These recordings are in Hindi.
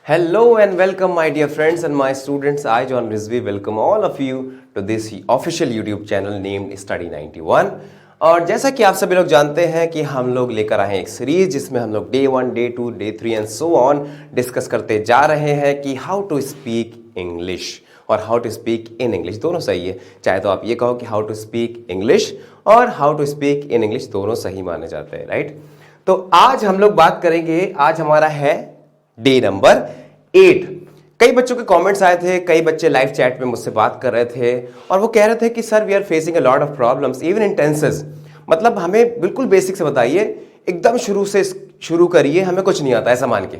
Hello and welcome, my dear friends and my students. I, John Rizvi, welcome all of you to this official YouTube channel named Study 91. और जैसा कि आप सभी लोग जानते हैं कि हम लोग लेकर आए हैं एक सीरीज जिसमें हम लोग day 1, day 2, day 3 and so on discuss करते जा रहे हैं कि हाउ टू स्पीक इंग्लिश और how to speak in English दोनों सही है। चाहे तो आप ये कहो कि हाउ टू स्पीक इंग्लिश और how to speak in English दोनों सही माने जाते हैं, राइट। तो आज हम लोग बात करेंगे, आज हमारा है डे नंबर 8। कई बच्चों के कमेंट्स आए थे, कई बच्चे लाइव चैट में मुझसे बात कर रहे थे और वो कह रहे थे कि sir we are facing a lot of problems even in tenses. मतलब हमें बिल्कुल बेसिक से बताइए, एकदम शुरू से शुरू करिए, हमें कुछ नहीं आता ऐसा मान के।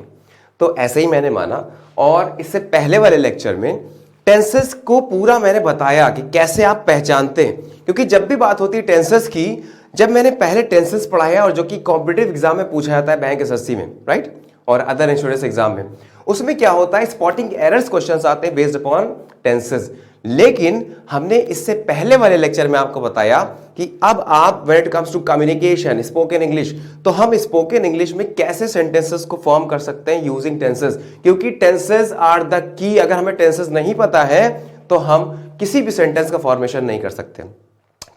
तो ऐसे ही मैंने माना और इससे पहले वाले लेक्चर में टेंसेस को पूरा मैंने बताया कि कैसे आप पहचानते हैं, क्योंकि जब भी बात होती है टेंसेस की, जब मैंने पहले टेंसेस पढ़ाया और जो कि कॉम्पिटिटिव एग्जाम में पूछा जाता है बैंक एसएससी में, राइट, और अदर इंश्योरेंस एग्जाम में, उसमें क्या होता है स्पॉटिंग एरर्स क्वेश्चंस आते हैं बेस्ड अपॉन टेंसेस। लेकिन हमने इससे पहले वाले लेक्चर में आपको बताया कि अब आप when it comes to communication spoken English, तो हम स्पोकन इंग्लिश में कैसे सेंटेंसेस को फॉर्म कर सकते हैं यूजिंग टेंसेस, क्योंकि टेंसेस आर द की। अगर हमें टेंसेस नहीं पता है तो हम किसी भी सेंटेंस का फॉर्मेशन नहीं कर सकते।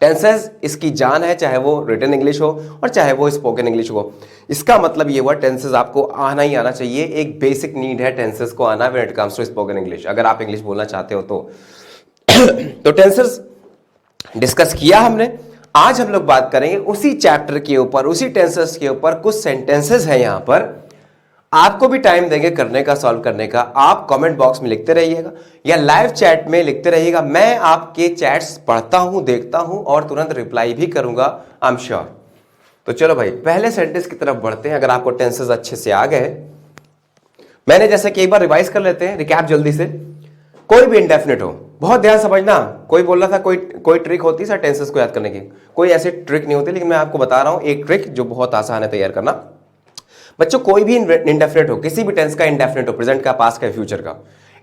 टेंसेस इसकी जान है, चाहे वो रिटन इंग्लिश हो और चाहे वो स्पोकन इंग्लिश हो। इसका मतलब ये हुआ टेंसेस आपको आना ही आना चाहिए, एक बेसिक नीड है टेंसेस को आना when it comes to spoken English, अगर आप इंग्लिश बोलना चाहते हो तो। तो टेंसेस डिस्कस किया हमने। आज हम लोग बात करेंगे उसी चैप्टर के ऊपर, उसी टेंसेस के ऊपर। कुछ सेंटेंसेस हैं यहां पर, आपको भी टाइम देंगे करने का, सॉल्व करने का। आप कमेंट बॉक्स में लिखते रहिएगा या लाइव चैट में लिखते रहिएगा। मैं आपके चैट्स पढ़ता हूं, देखता हूं और तुरंत रिप्लाई भी करूंगा, आई एम श्योर। तो चलो भाई पहले सेंटेंस की तरफ बढ़ते हैं। अगर आपको टेंसेस अच्छे से आ गए, मैंने जैसे कि एक बार रिवाइज कर लेते हैं, रिकैप जल्दी से। कोई भी इंडेफिनिट हो, बहुत ध्यान समझना। कोई बोल रहा था कोई ट्रिक होती है सर टेंसेस को याद करने की, कोई ऐसी ट्रिक नहीं होती, लेकिन मैं आपको बता रहा हूं एक ट्रिक जो बहुत आसान है तैयार करना। बच्चों कोई भी इंडेफिनिट हो, किसी भी टेंस का इंडेफिनिट हो, प्रेजेंट का, पास्ट का, फ्यूचर का।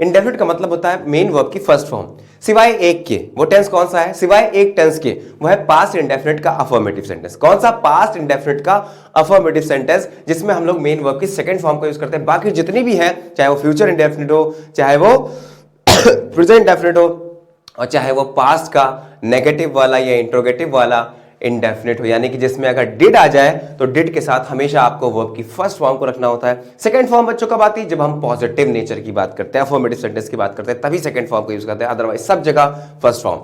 इंडेफिनिट का मतलब होता है मेन वर्ब की फर्स्ट फॉर्म, सिवाय एक के। वो टेंस कौन सा है? सिवाय एक टेंस के, वो है पास्ट इंडेफिनिट का अफर्मेटिव सेंटेंस। कौन सा? पास्ट इंडेफिनिट का अफर्मेटिव सेंटेंस, जिसमें हम लोग मेन वर्ब की सेकंड फॉर्म का यूज करते हैं। बाकी जितनी भी है, चाहे वो फ्यूचर इंडेफिनिट हो, चाहे वो प्रेजेंट इंडेफिनिट हो, और चाहे वो पास्ट का नेगेटिव वाला या इंट्रोगेटिव वाला इंडेफिनिट हो, यानी कि जिसमें अगर डिड आ जाए तो डिड के साथ हमेशा आपको वर्ब की फर्स्ट फॉर्म को रखना होता है। सेकंड फॉर्म बच्चों कब आती है? जब हम पॉजिटिव नेचर की बात करते हैं, अफर्मेटिव सेंटेंस की बात करते हैं, तभी सेकंड फॉर्म को यूज करते हैं, अदरवाइज सब जगह फर्स्ट फॉर्म।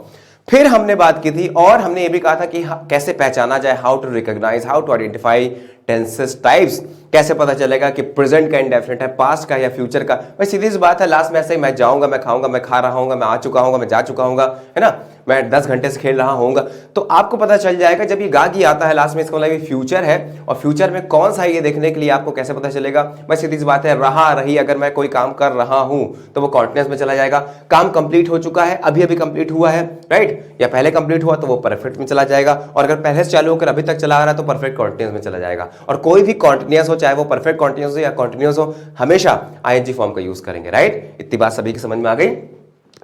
फिर हमने बात की थी और हमने ये भी कहा था कि कैसे पहचाना जाए, how to recognise, how to identify tenses types. कैसे पता चलेगा कि प्रेजेंट का इंडेफिनिट है, पास्ट का या फ्यूचर का? भाई सीधी सी बात है, लास्ट में ऐसे ही मैं जाऊंगा, मैं खाऊंगा, मैं खा रहा हूंगा, मैं आ चुका हूंगा, मैं जा चुका हूंगा, है ना, मैं 10 घंटे से खेल रहा हूंगा। तो आपको पता चल जाएगा जब ये गागी आता है लास्ट में, इसका मतलब ये फ्यूचर है। और फ्यूचर में कौन सा है ये देखने के लिए आपको कैसे पता चलेगा? भाई सीधी सी बात है, रहा रही, अगर मैं कोई काम कर रहा हूं तो वो कॉन्टिन्यूअस में चला जाएगा। काम कंप्लीट हो चुका है, अभी अभी कंप्लीट हुआ है, राइट, या पहले कंप्लीट हुआ तो वो परफेक्ट में चला जाएगा। और अगर पहले से चालू होकर अभी तक चला आ रहा है तो परफेक्ट कॉन्टिन्यूअस में चला जाएगा। और कोई भी कॉन्टिन्यूअस हो, चाहे वो परफेक्ट कॉन्टिन्यूअस हो या कॉन्टिन्यूअस हो, हमेशा आईएनजी फॉर्म का यूज करेंगे, राइट। इतनी बात सभी की समझ में आ गई?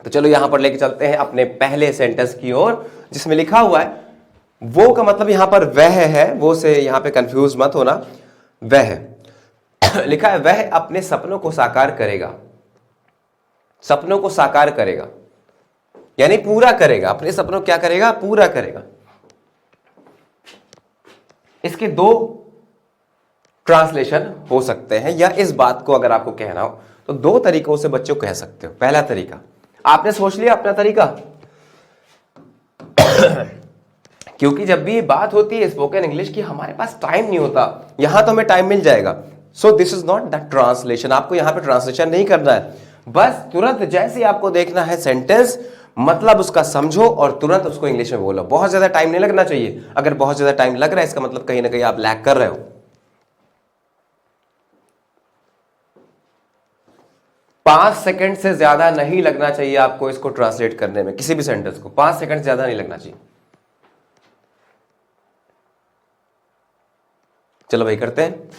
तो चलो यहां पर लेके चलते हैं अपने पहले सेंटेंस की ओर, जिसमें लिखा हुआ है वो का मतलब यहां पर वह है, वो से यहां पे कंफ्यूज मत होना। वह लिखा है वह अपने सपनों को साकार करेगा। सपनों को साकार करेगा यानी पूरा करेगा। अपने सपनों क्या करेगा? पूरा करेगा। इसके दो ट्रांसलेशन हो सकते हैं, या इस बात को अगर आपको कहना हो तो दो तरीकों से बच्चों कह सकते हो। पहला तरीका, आपने सोच लिया अपना तरीका? क्योंकि जब भी बात होती है स्पोकन इंग्लिश की, हमारे पास टाइम नहीं होता। यहां तो हमें टाइम मिल जाएगा। So this is not the translation. आपको यहां पे ट्रांसलेशन नहीं करना है, बस तुरंत जैसे आपको देखना है सेंटेंस, मतलब उसका समझो और तुरंत उसको इंग्लिश में बोलो। बहुत ज्यादा टाइम नहीं लगना चाहिए। अगर बहुत ज्यादा टाइम लग रहा है, इसका मतलब कहीं ना कहीं आप लैग कर रहे हो। 5 सेकंड से ज्यादा नहीं लगना चाहिए आपको इसको ट्रांसलेट करने में, किसी भी सेंटेंस को 5 सेकंड से ज्यादा नहीं लगना चाहिए। चलो भाई करते हैं।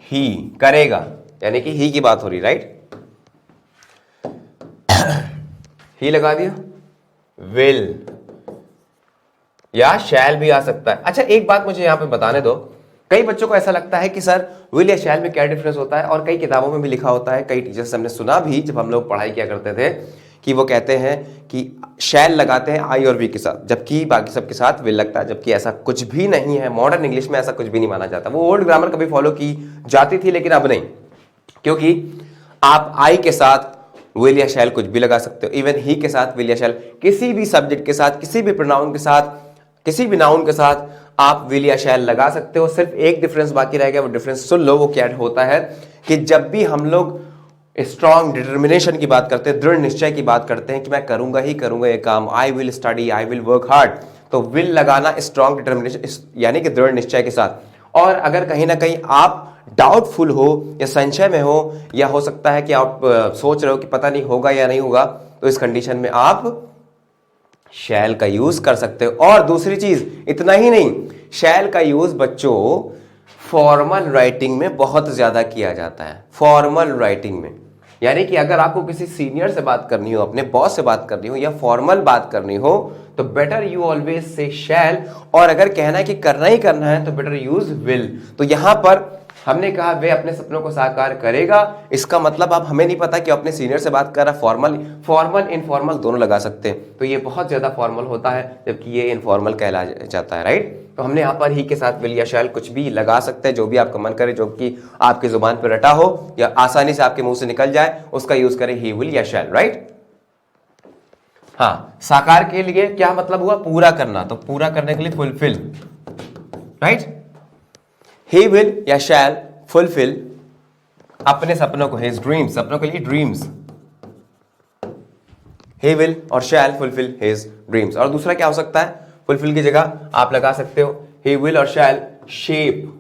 ही करेगा, यानी कि ही की बात हो रही, राइट। ही लगा दिया। विल या शैल भी आ सकता है। अच्छा एक बात मुझे यहां पे बताने दो, कई बच्चों को ऐसा लगता है कि सर विल या शैल में क्या डिफरेंस होता है, और कई किताबों में भी लिखा होता है, कई टीचर्स हमने सुना भी जब हम लोग पढ़ाई किया करते थे कि वो कहते हैं कि शैल लगाते हैं आई और वी के साथ, जबकि बाकी सबके साथ विल लगता है, जबकि ऐसा कुछ भी नहीं है। मॉडर्न इंग्लिश में ऐसा कुछ भी नहीं माना जाता। वो ओल्ड ग्रामर कभी फॉलो की जाती थी लेकिन अब नहीं, क्योंकि आप आई के साथ विल या शैल कुछ भी लगा सकते हो, इवन ही के साथ विल या शैल, किसी भी सब्जेक्ट के साथ, किसी भी प्रोनाउन के साथ, किसी भी नाउन के साथ आप विल या शैल लगा सकते हो। सिर्फ एक डिफरेंस बाकी रह गया, वो डिफरेंस सुन लो। वो क्या होता है कि जब भी हम लोग स्ट्रॉन्ग डिटर्मिनेशन की बात करते हैं, दृढ़ निश्चय की बात करते हैं कि मैं करूंगा ही करूंगा ये काम, I will study, I will work hard, तो विल लगाना स्ट्रॉन्ग डिटर्मिनेशन यानी कि दृढ़ निश्चय के साथ। और अगर कहीं ना कहीं आप डाउटफुल हो या संशय में हो, या हो सकता है कि आप सोच रहे हो कि पता नहीं होगा या नहीं होगा, तो इस कंडीशन में आप शैल का यूज कर सकते हो। और दूसरी चीज, इतना ही नहीं, शैल का यूज बच्चों फॉर्मल राइटिंग में बहुत ज्यादा किया जाता है। फॉर्मल राइटिंग में यानी कि अगर आपको किसी सीनियर से बात करनी हो, अपने बॉस से बात करनी हो, या फॉर्मल बात करनी हो, तो बेटर यू ऑलवेज से शैल। और अगर कहना है कि करना ही करना है तो बेटर यूज विल। तो यहां पर हमने कहा वे अपने सपनों को साकार करेगा, इसका मतलब अब हमें नहीं पता कि अपने सीनियर से बात कर रहा, फॉर्मल इनफॉर्मल दोनों लगा सकते हैं। तो ये बहुत ज्यादा फॉर्मल होता है, जबकि ये इनफॉर्मल कहला जाता है, राइट। तो हमने यहाँ पर ही के साथ विल या शैल कुछ भी लगा सकते हैं, जो भी आपका मन करे, जो कि आपकी जुबान पर रटा हो या आसानी से आपके मुंह से निकल जाए, उसका यूज करें ही विल या शैल, राइट। हाँ, साकार के लिए क्या मतलब हुआ, पूरा करना, तो पूरा करने के लिए फुलफिल, राइट। ही विल या शैल फुलफिल अपने सपनों को, हिज ड्रीम्स, सपनों के लिए ड्रीम्स, ही विल और शैल फुलफिल हिज ड्रीम्स। और दूसरा क्या हो सकता है, फुलफिल की जगह आप लगा सकते हो ही विल और शैल शेप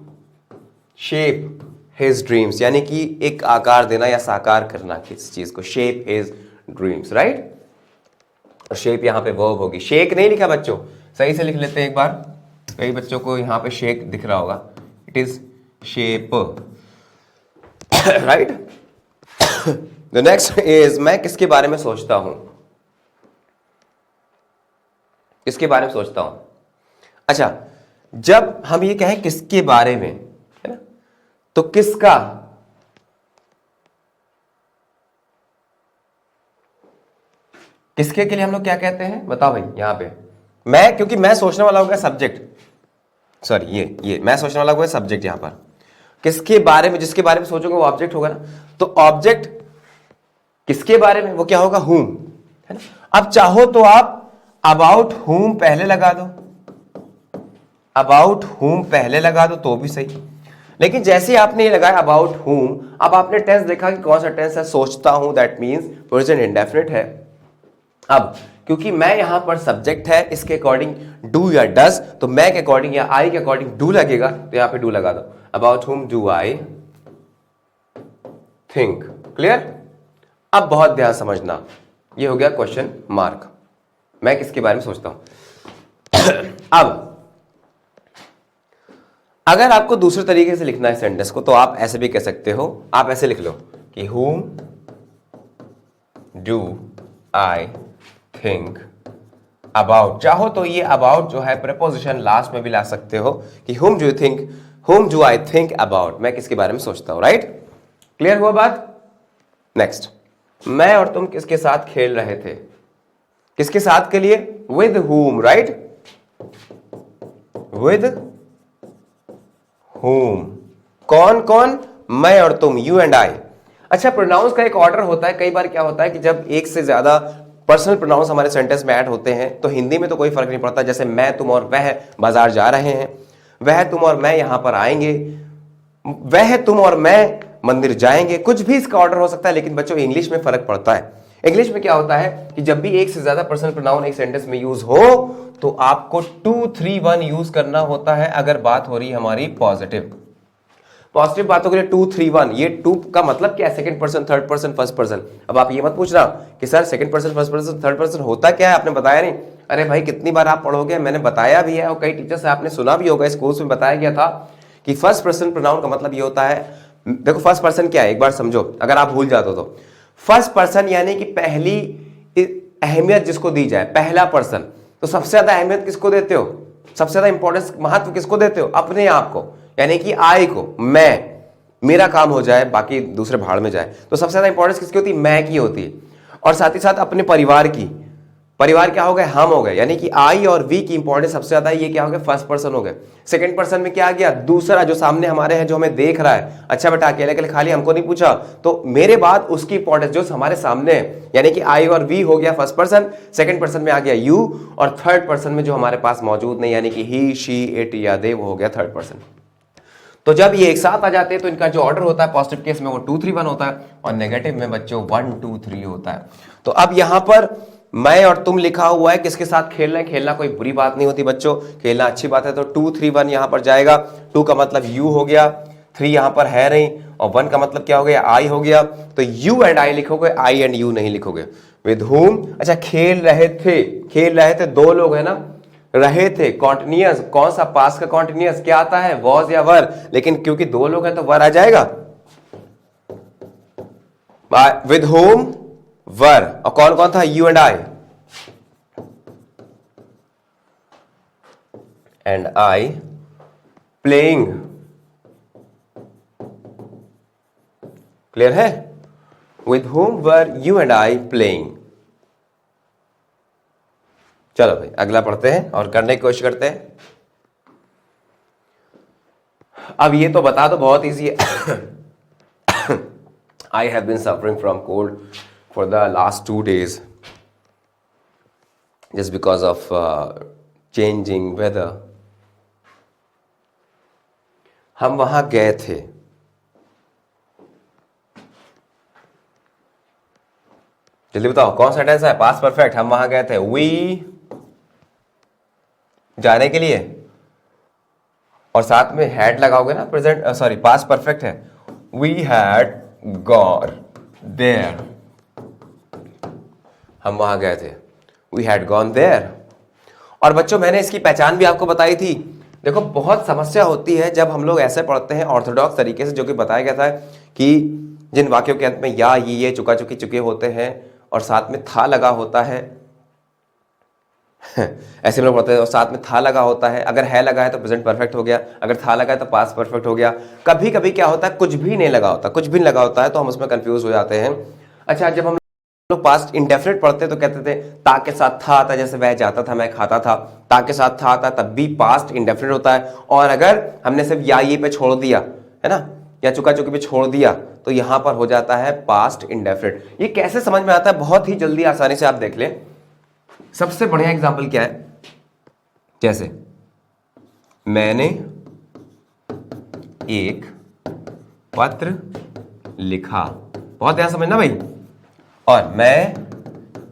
हिज ड्रीम्स, यानी कि एक आकार देना या साकार करना किसी चीज को, शेप हिज ड्रीम्स, राइट। और शेप यहां पे वर्ब होगी, शेक नहीं लिखा बच्चों, सही से लिख लेते हैं एक बार। कई बच्चों को यहां पे शेक दिख रहा होगा, it is shape, right. The next is मैं किसके बारे में सोचता हूं, किसके बारे में सोचता हूं। अच्छा, जब हम ये कहें किसके बारे में, है ना, तो किसका, किसके के लिए हम लोग क्या कहते हैं बताओ भाई। यहां पे मैं, क्योंकि मैं सोचने वाला होगा सब्जेक्ट, सॉरी ये मैं सोचने वाला होगा सब्जेक्ट, यहां पर किसके बारे में, जिसके बारे में सोचोगे वो ऑब्जेक्ट होगा ना। तो ऑब्जेक्ट किसके बारे में, वो क्या होगा, whom, है ना। अब चाहो तो आप अबाउट whom पहले लगा दो, अबाउट whom पहले लगा दो तो भी सही, लेकिन जैसे आपने ये लगाया अबाउट whom, अब आपने टेंस देखा कि कौन सा टेंस है, सोचता हूं, दैट मींस प्रेजेंट इंडेफिनिट है। अब क्योंकि मैं यहां पर सब्जेक्ट है, इसके अकॉर्डिंग डू या डज, तो मैं के अकॉर्डिंग या आई के अकॉर्डिंग डू लगेगा, तो यहां पे डू लगा दो, about whom do I think. Clear. अब बहुत ध्यान समझना, ये हो गया क्वेश्चन मार्क, मैं किसके बारे में सोचता हूं। अब अगर आपको दूसरे तरीके से लिखना है सेंटेंस को, तो आप ऐसे भी कह सकते हो, आप ऐसे लिख लो कि whom do I think about। चाहो तो ये about जो है preposition लास्ट में भी ला सकते हो कि whom do I think about, मैं किसके बारे में सोचता हूं, राइट। क्लियर हुआ बात। नेक्स्ट, मैं और तुम किसके साथ खेल रहे थे, किसके साथ के लिए, with whom, right, with whom, कौन कौन, मैं और तुम, you and I। अच्छा, प्रोनाउंस का एक ऑर्डर होता है, कई बार क्या होता है कि जब एक से ज्यादा पर्सनल प्रोनाउंस हमारे सेंटेंस में ऐड होते हैं, तो हिंदी में तो कोई फर्क नहीं पड़ता, जैसे मैं, तुम और वह बाजार जा रहे हैं, वह, तुम और मैं यहां पर आएंगे, वह, तुम और मैं मंदिर जाएंगे, कुछ भी इसका ऑर्डर हो सकता है। लेकिन बच्चों इंग्लिश में फर्क पड़ता है। इंग्लिश में क्या होता है कि जब भी एक से ज्यादा पर्सनल प्रोनाउन एक सेंटेंस में यूज हो, तो आपको 2, 3, 1 यूज करना होता है। अगर बात हो रही है हमारी पॉजिटिव बातों के लिए 2, 3, 1, ये 2 का मतलब क्या है, second person, third person, first person. अब आप ये मत पूछना कि sir second person, first person, third person होता क्या है, आपने बताया नहीं। अरे भाई, कितनी बार आप पढ़ोगे, मैंने बताया भी है, और कई टीचर से आपने सुना भी होगा, स्कूल्स में बताया गया था कि फर्स्ट पर्सन प्रोनाउन का मतलब ये होता है। देखो फर्स्ट पर्सन क्या है, एक बार समझो, अगर आप भूल जाते हो तो। फर्स्ट पर्सन यानी कि पहली अहमियत जिसको दी जाए, पहला पर्सन। तो सबसे ज्यादा अहमियत किसको देते हो, सबसे ज्यादा इंपॉर्टेंस, महत्व किसको देते हो, अपने आप को। यानी कि आई को, मेरा काम हो जाए, बाकी दूसरे भाड़ में जाए। तो सबसे ज्यादा इंपॉर्टेंस किसकी होती है? मैं की होती है। और साथ ही साथ अपने परिवार की। परिवार क्या हो गए? हम हो गए। यानी कि आई और वी की इंपॉर्टेंस सबसे ज्यादा है। ये क्या हो गया? फर्स्ट पर्सन हो गए। सेकंड पर्सन में क्या आ गया? दूसरा, जो सामने हमारे है, जो हमें देख रहा है। अच्छा बेटा अकेले अकेले खाली हमको नहीं पूछा, तो मेरे बाद उसकी इंपॉर्टेंस जो हमारे सामने है, यानी कि आई और वी हो गया फर्स्ट पर्सन। सेकंड पर्सन में आ गया यू, और थर्ड पर्सन में जो हमारे पास मौजूद नहीं, यानी कि ही, शी, इट या दे, वो हो गया थर्ड पर्सन। तो जब ये एक साथ आ जाते हैं तो इनका जो ऑर्डर होता है पॉजिटिव केस में वो 2 3 1 होता है, और नेगेटिव में बच्चों 1 2 3 होता है। तो अब यहां पर मैं और तुम लिखा हुआ है, किसके साथ खेल रहे हैं? खेलना कोई बुरी बात नहीं होती बच्चों, खेलना अच्छी बात है। तो 2 3 1 यहां पर जाएगा। 2 का मतलब यू हो गया, 3 यहां पर है नहीं, और 1 का मतलब क्या हो गया? आई हो गया। तो यू एंड आई लिखोगे, आई एंड यू नहीं लिखोगे। विद हुम, अच्छा खेल रहे थे, खेल रहे थे, दो लोग है ना, रहे थे। कॉन्टिन्यूअस, कौन सा? पास का कॉन्टिन्यूअस क्या आता है? वॉज या वर, लेकिन क्योंकि दो लोग हैं तो वर आ जाएगा। विद होम, वर, और कौन कौन था? You and I, playing. Clear है? With whom were you and I playing. चलो भाई अगला पढ़ते हैं और करने की कोशिश करते हैं। अब ये तो बता दो, बहुत इजी है। I have been suffering from cold for the last 2 days just because of changing weather. हम वहां गए थे। जल्दी बताओ कौन सा टेंस है? Past perfect. हम वहां गए थे। वी, जाने के लिए, और साथ में हैड लगाओगे ना, प्रेजेंट सॉरी पास्ट परफेक्ट है। वी हैड गॉन देयर, हम वहां गए थे। We had gone there. और बच्चों मैंने इसकी पहचान भी आपको बताई थी। देखो बहुत समस्या होती है जब हम लोग ऐसे पढ़ते हैं ऑर्थोडॉक्स तरीके से, जो कि बताया गया था कि जिन वाक्यों के अंत में या, ये, चुका चुकी, चुके होते हैं और साथ में था लगा होता है। ऐसे लोग पढ़ते हैं और साथ में था लगा होता है। अगर है लगा है तो प्रेजेंट परफेक्ट हो गया, अगर था लगा है तो पास्ट परफेक्ट हो गया। कभी कभी क्या होता है, कुछ भी नहीं लगा होता, कुछ भी नहीं लगा होता है, तो हम उसमें कंफ्यूज हो जाते हैं। अच्छा, जब हम लोग पास्ट इंडेफिनिट पढ़ते तो कहते थे ता के साथ था आता, जैसे वह जाता था मैं खाता था, ता के साथ था आता, तब भी पास्ट इंडेफिनिट होता है। और अगर हमने सिर्फ या ये पे छोड़ दिया है ना, या चुका चुकी पे छोड़ दिया, तो यहां पर हो जाता है पास्ट इंडेफिनिट। ये कैसे समझ में आता है? बहुत ही जल्दी आसानी से आप देख लें। सबसे बढ़िया एग्जाम्पल क्या है? जैसे मैंने एक पत्र लिखा, बहुत ध्यान समझना भाई, और मैं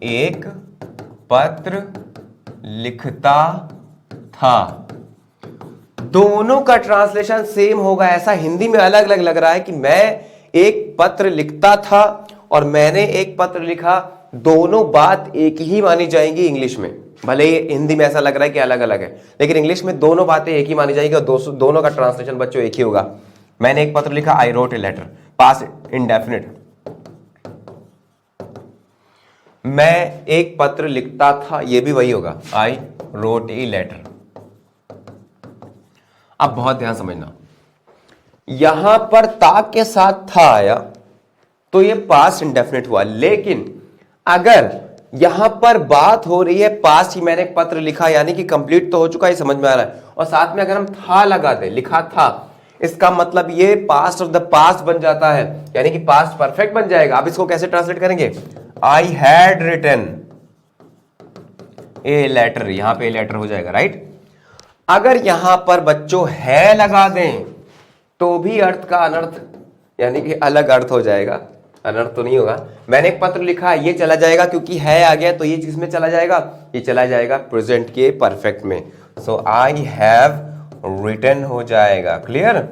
एक पत्र लिखता था। दोनों का ट्रांसलेशन सेम होगा। ऐसा हिंदी में अलग अलग लग रहा है कि मैं एक पत्र लिखता था और मैंने एक पत्र लिखा, दोनों बात एक ही मानी जाएंगी इंग्लिश में। भले ही हिंदी में ऐसा लग रहा है कि अलग अलग है, लेकिन इंग्लिश में दोनों बातें एक ही मानी जाएगी और दोनों का ट्रांसलेशन बच्चों एक ही होगा। मैंने एक पत्र लिखा, I wrote a letter, past indefinite. मैं एक पत्र लिखता था, ये भी वही होगा, आई रोट ए लेटर। अब बहुत ध्यान समझना, यहां पर ता के साथ था आया तो ये पास्ट इंडेफिनिट हुआ। लेकिन अगर यहां पर बात हो रही है पास्ट ही, मैंने एक पत्र लिखा, यानी कि कंप्लीट तो हो चुका है, समझ में आ रहा है, और साथ में अगर हम था लगा दे, लिखा था, इसका मतलब ये पास्ट ऑफ द पास्ट बन जाता है, यानी कि पास्ट परफेक्ट बन जाएगा। अब इसको कैसे ट्रांसलेट करेंगे? I had written a letter, यहां पे ए लेटर हो जाएगा, राइट। अगर यहां पर बच्चों है लगा दें तो भी अर्थ का अनर्थ, यानी कि अलग अर्थ हो जाएगा, अनर्थ तो नहीं होगा। मैंने एक पत्र लिखा, ये चला जाएगा क्योंकि है आ गया, तो ये किस में चला जाएगा? ये चला जाएगा प्रेजेंट के परफेक्ट में। सो आई हैव रिटन हो जाएगा। क्लियर?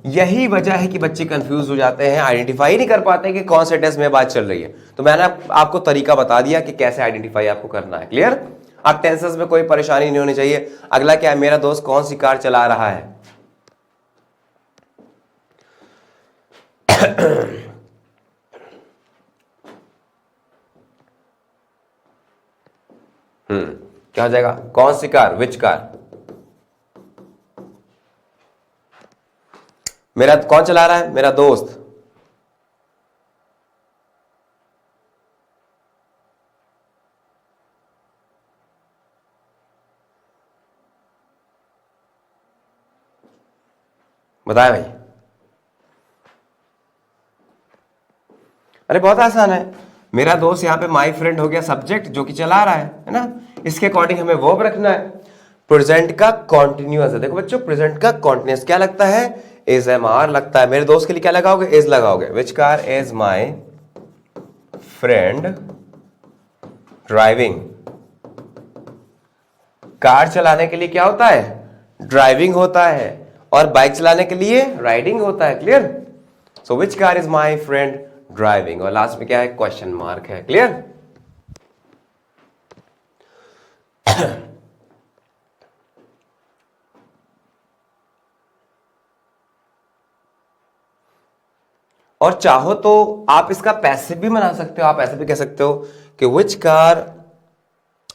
यही वजह है कि बच्चे कंफ्यूज हो जाते हैं, आइडेंटिफाई नहीं कर पाते कि कौन से टेंस में बात चल रही है। तो मैंने आपको तरीका बता दिया कि कैसे आइडेंटिफाई आपको करना है। क्लियर? अब टेंसेस में कोई परेशानी नहीं होनी चाहिए। अगला क्या है? मेरा दोस्त कौन सी कार चला रहा है? क्या हो जाएगा? कौन सी कार? Which car? मेरा कौन चला रहा है? मेरा दोस्त। बताए भाई। अरे बहुत आसान है, मेरा दोस्त यहाँ पे माई फ्रेंड हो गया सब्जेक्ट जो कि चला रहा है ना। इसके अकॉर्डिंग हमें वर्ब रखना है। प्रेजेंट का कॉन्टिन्यूअस है। देखो बच्चों, प्रेजेंट का कॉन्टिन्यूअस क्या लगता है? इज एम आर लगता है। मेरे दोस्त के लिए क्या लगाओगे? इज लगाओगे। Which car is my friend driving? Car चलाने के लिए क्या होता है? ड्राइविंग होता है। और बाइक चलाने के लिए राइडिंग होता है। Clear? So which car is my friend driving. और लास्ट में क्या है? क्वेश्चन मार्क है। क्लियर? और चाहो तो आप इसका पैसिव भी बना सकते हो। आप ऐसे भी कह सकते हो कि which car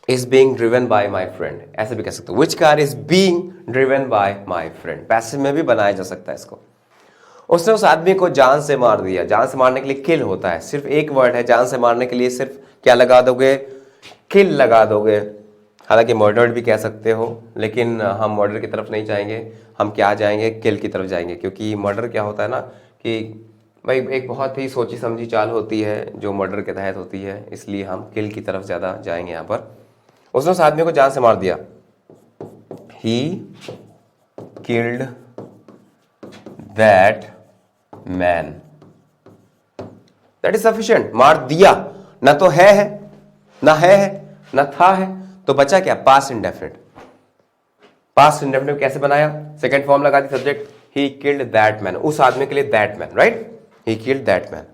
is being driven by my friend. ऐसे भी कह सकते हो which car is being driven by my friend. Passive में भी बनाया जा सकता है इसको। उसने उस आदमी को जान से मार दिया। जान से मारने के लिए किल होता है। सिर्फ एक वर्ड है जान से मारने के लिए, सिर्फ क्या लगा दोगे? किल लगा दोगे। हालांकि मर्डर्ड भी कह सकते हो, लेकिन हम मर्डर की तरफ नहीं जाएंगे। हम क्या जाएंगे? किल की तरफ जाएंगे। क्योंकि मर्डर क्या होता है ना कि भाई एक बहुत ही सोची समझी चाल होती है जो मर्डर के तहत होती है, इसलिए हम किल की तरफ ज़्यादा जाएंगे यहाँ पर। उसने उस आदमी को जान से मार दिया। He killed that man. That is sufficient. मार दिया, ना तो है ना है ना था है, तो बचा क्या? Past indefinite. पास्ट इंडेफिनिट कैसे बनाया? सेकंड फॉर्म लगा the subject. He killed that man. उस आदमी के लिए that man, right? He killed that man.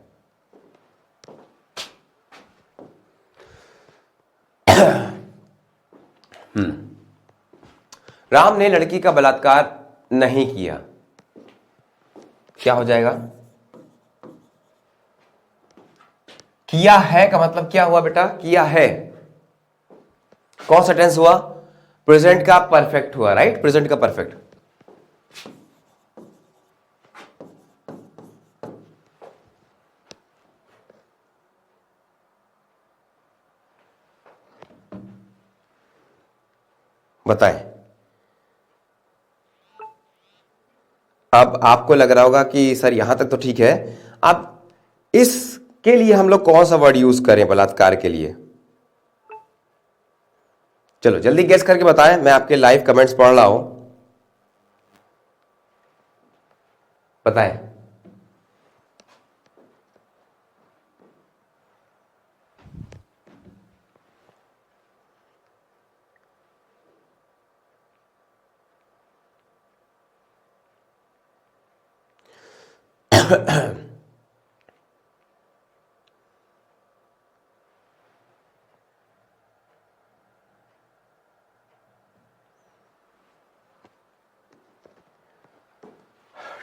Ram ने लड़की का बलात्कार नहीं किया। क्या हो जाएगा? किया है का मतलब क्या हुआ बेटा? किया है। कौन सा टेंस हुआ? प्रेजेंट का परफेक्ट हुआ, राइट? प्रेजेंट का परफेक्ट। बताएं। अब आपको लग रहा होगा कि सर यहां तक तो ठीक है, अब इसके लिए हम लोग कौन सा वर्ड यूज करें बलात्कार के लिए? चलो जल्दी गेस करके बताएं। मैं आपके लाइव कमेंट्स पढ़ रहा हूं। बताएं।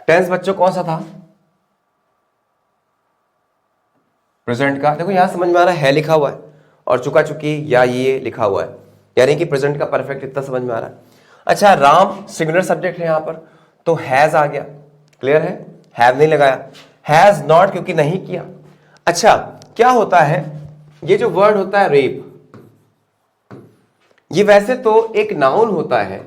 टेंस बच्चों कौन सा था प्रेजेंट का? देखो यहां समझ में आ रहा है लिखा हुआ है, और चुका चुकी या ये लिखा हुआ है, यानी कि प्रेजेंट का परफेक्ट इतना समझ में आ रहा है। अच्छा, राम सिंगुलर सब्जेक्ट है यहां पर, तो हैज आ गया। क्लियर है? हैव नहीं लगाया। हैज नॉट क्योंकि नहीं किया। अच्छा, क्या होता है ये जो वर्ड होता है रेप, ये वैसे तो एक नाउन होता है,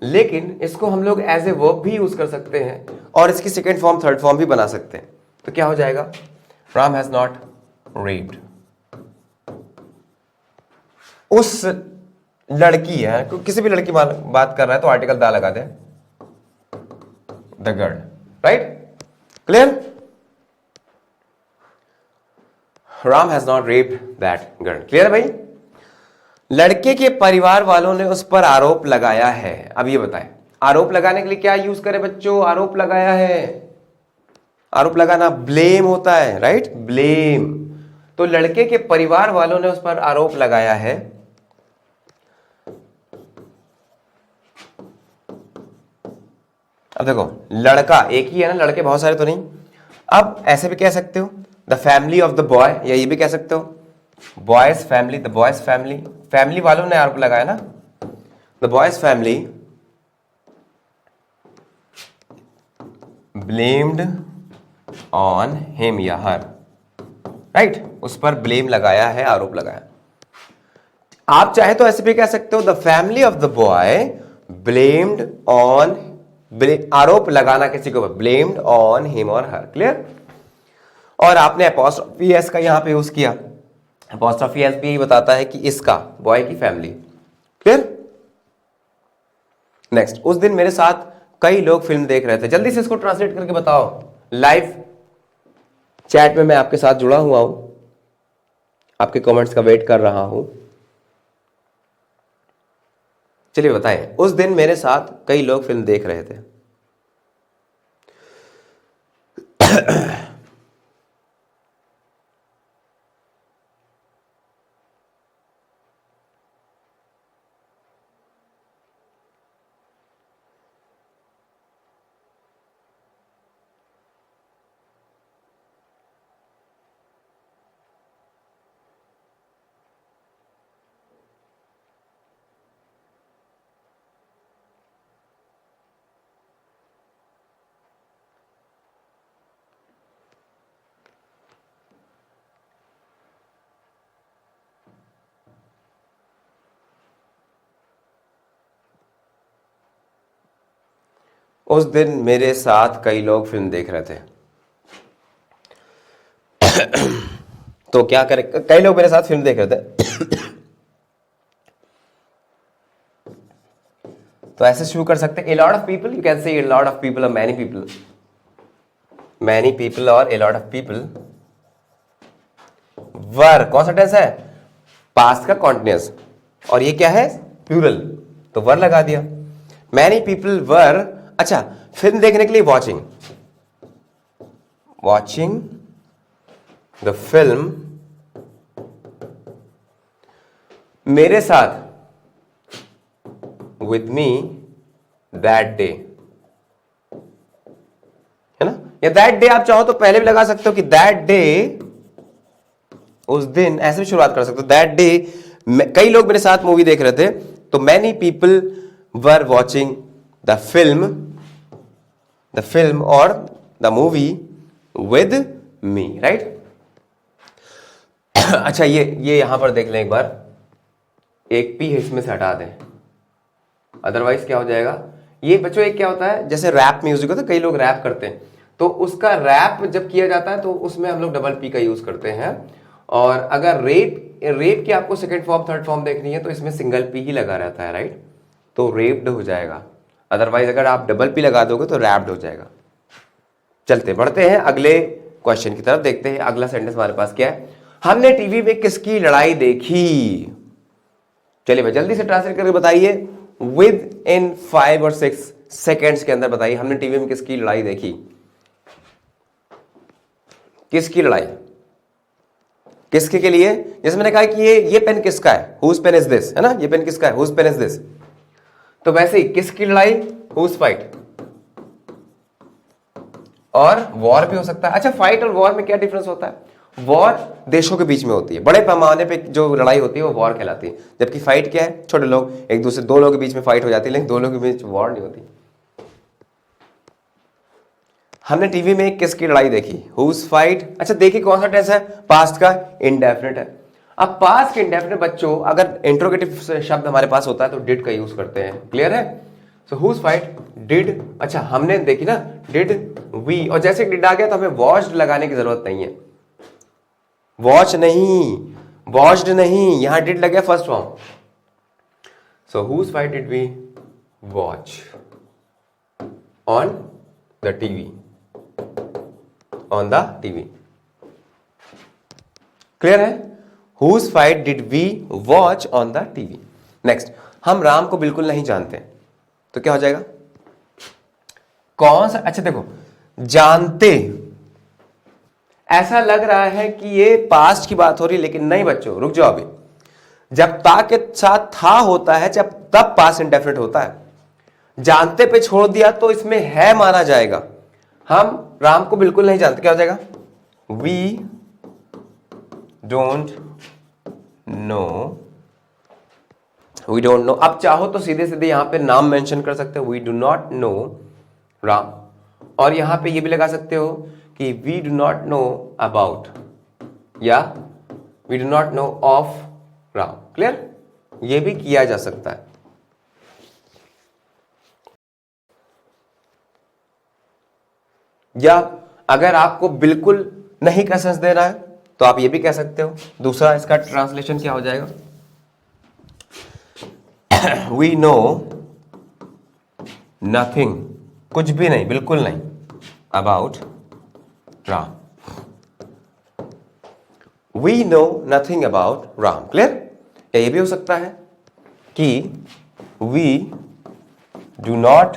लेकिन इसको हम लोग एज ए वर्ब भी यूज कर सकते हैं, और इसकी सेकेंड फॉर्म थर्ड फॉर्म भी बना सकते हैं। तो क्या हो जाएगा? Ram has not raped. उस लड़की है, किसी भी लड़की बात कर रहा है तो आर्टिकल दा लगा दे, the girl, right? Clear? Ram has not raped that girl. Clear भाई? लड़के के परिवार वालों ने उस पर आरोप लगाया है। अब ये बताएं, आरोप लगाने के लिए क्या यूज करें बच्चों? आरोप लगाया है। आरोप लगाना ब्लेम होता है, राइट? ब्लेम। तो लड़के के परिवार वालों ने उस पर आरोप लगाया है। अब देखो, लड़का एक ही है ना, लड़के बहुत सारे तो नहीं। अब ऐसे भी कह सकते हो the family of the boy, या ये भी कह सकते हो boys family, the boys family. Family वालों ने आरोप लगाया ना, the boys family blamed on him या हर, राइट, उस पर ब्लेम लगाया है, आरोप लगाया। आप चाहे तो ऐसे भी कह सकते हो the family of the boy blamed on, आरोप लगाना किसी के ऊपर, ब्लेम्ड ऑन हिम और हर, क्लियर। और आपने अपॉस्ट्रोफी एस का यहां पे यूज किया, अपॉस्ट्रोफी एस भी बताता है कि इसका, बॉय की फैमिली, क्लियर। नेक्स्ट, उस दिन मेरे साथ कई लोग फिल्म देख रहे थे। जल्दी से इसको ट्रांसलेट करके बताओ। लाइव चैट में मैं आपके साथ जुड़ा हुआ हूं, आपके कमेंट्स का वेट कर रहा हूं। चलिए बताएं, उस दिन मेरे साथ कई लोग फिल्म देख रहे थे। उस दिन मेरे साथ कई लोग फिल्म देख रहे थे। तो क्या करें, कई लोग मेरे साथ फिल्म देख रहे थे। तो ऐसे शुरू कर सकते हैं, a lot of people, you can say a lot of people और मैनी पीपल, मैनी पीपल और a lot of people were, कौन सा टेंस है, पास्ट का कॉन्टिन्यूअस, और ये क्या है, प्लूरल, तो वर लगा दिया। मैनी पीपल वर, अच्छा, फिल्म देखने के लिए वॉचिंग, वॉचिंग द फिल्म मेरे साथ, विथ मी दैट डे, है ना। या दैट डे आप चाहो तो पहले भी लगा सकते हो कि दैट डे, उस दिन, ऐसे भी शुरुआत कर सकते हो, दैट डे कई लोग मेरे साथ मूवी देख रहे थे, तो many people were watching the film और the movie with me, right. अच्छा, ये यहां पर देख लें एक बार, एक पी इसमें से हटा दें, अदरवाइज क्या हो जाएगा, ये बच्चों एक क्या होता है, जैसे रैप म्यूजिक होता है, कई लोग रैप करते हैं, तो उसका रैप जब किया जाता है तो उसमें हम लोग डबल पी का यूज करते हैं, और अगर रेप की आपको सेकंड फॉर्म थर्ड फॉर्म देखनी है तो इसमें सिंगल पी ही लगा रहता है, राइट, तो रेप्ड हो जाएगा। अदरवाइज अगर आप डबल पी लगा दोगे तो रैप्ड हो जाएगा। चलते बढ़ते हैं अगले क्वेश्चन की तरफ, देखते हैं अगला सेंटेंस हमारे पास क्या है। हमने टीवी में किसकी लड़ाई देखी। चलिए भाई जल्दी से ट्रांसलेट करके बताइए, विद इन 5 और 6 सेकेंड्स के अंदर बताइए, हमने टीवी में किसकी लड़ाई देखी। किसकी लड़ाई, किसके के लिए, जैसे मैंने कहा कि ये पेन किसका है, हुज पेन इज दिस, है ना, ये पेन किसका है, हुज पेन इज दिस, तो वैसे ही किसकी लड़ाई, हुज फाइट, और वॉर भी हो सकता है। अच्छा, फाइट और वॉर में क्या डिफरेंस होता है, वॉर देशों के बीच में होती है, बड़े पैमाने पे जो लड़ाई होती है वो वॉर कहलाती है, जबकि फाइट क्या है, छोटे लोग एक दूसरे, दो लोगों के बीच में फाइट हो जाती है, लेकिन दो लोगों के बीच वॉर नहीं होती। हमने टीवी में किसकी लड़ाई देखी, हुज फाइट। अच्छा देखिए कौन सा टेंस है, पास्ट का इंडेफिनिट है। अब पास्ट के इंडेफिनिट बच्चों, अगर इंट्रोगेटिव शब्द हमारे पास होता है तो डिड का यूज करते हैं, क्लियर है। सो हुज फाइट, डिड, अच्छा हमने देखी ना, डिड वी, और जैसे डिड आ गया तो हमें वॉच्ड लगाने की जरूरत नहीं है, वॉच नहीं, वॉच्ड नहीं, यहां डिड लग गया first form. So whose fight did we watch on the TV, on the TV, clear है। Whose fight did we watch on the TV. Next, हम राम को बिल्कुल नहीं जानते, तो क्या हो जाएगा, कौन सा, अच्छा देखो जानते, ऐसा लग रहा है कि ये पास्ट की बात हो रही है, लेकिन नहीं बच्चों रुक जाओ, अभी जब ता के साथ था होता है जब तब पास्ट इंडेफिनिट होता है, जानते पे छोड़ दिया तो इसमें है माना जाएगा। हम राम को बिल्कुल नहीं जानते, क्या हो जाएगा, we don't know, we don't know. अब चाहो तो सीधे सीधे यहां पे नाम मेंशन कर सकते हो, we do not know Ram, और यहां पे ये भी लगा सकते हो कि we do not know about या we do not know of Ram. Clear? ये भी किया जा सकता है। या अगर आपको बिल्कुल नहीं क्वेश्चंस दे रहा है तो आप ये भी कह सकते हो। दूसरा इसका ट्रांसलेशन क्या हो जाएगा? वी नो नथिंग, कुछ भी नहीं, बिल्कुल नहीं, about Ram. We know nothing about Ram. Clear? या ये भी हो सकता है कि वी डू नॉट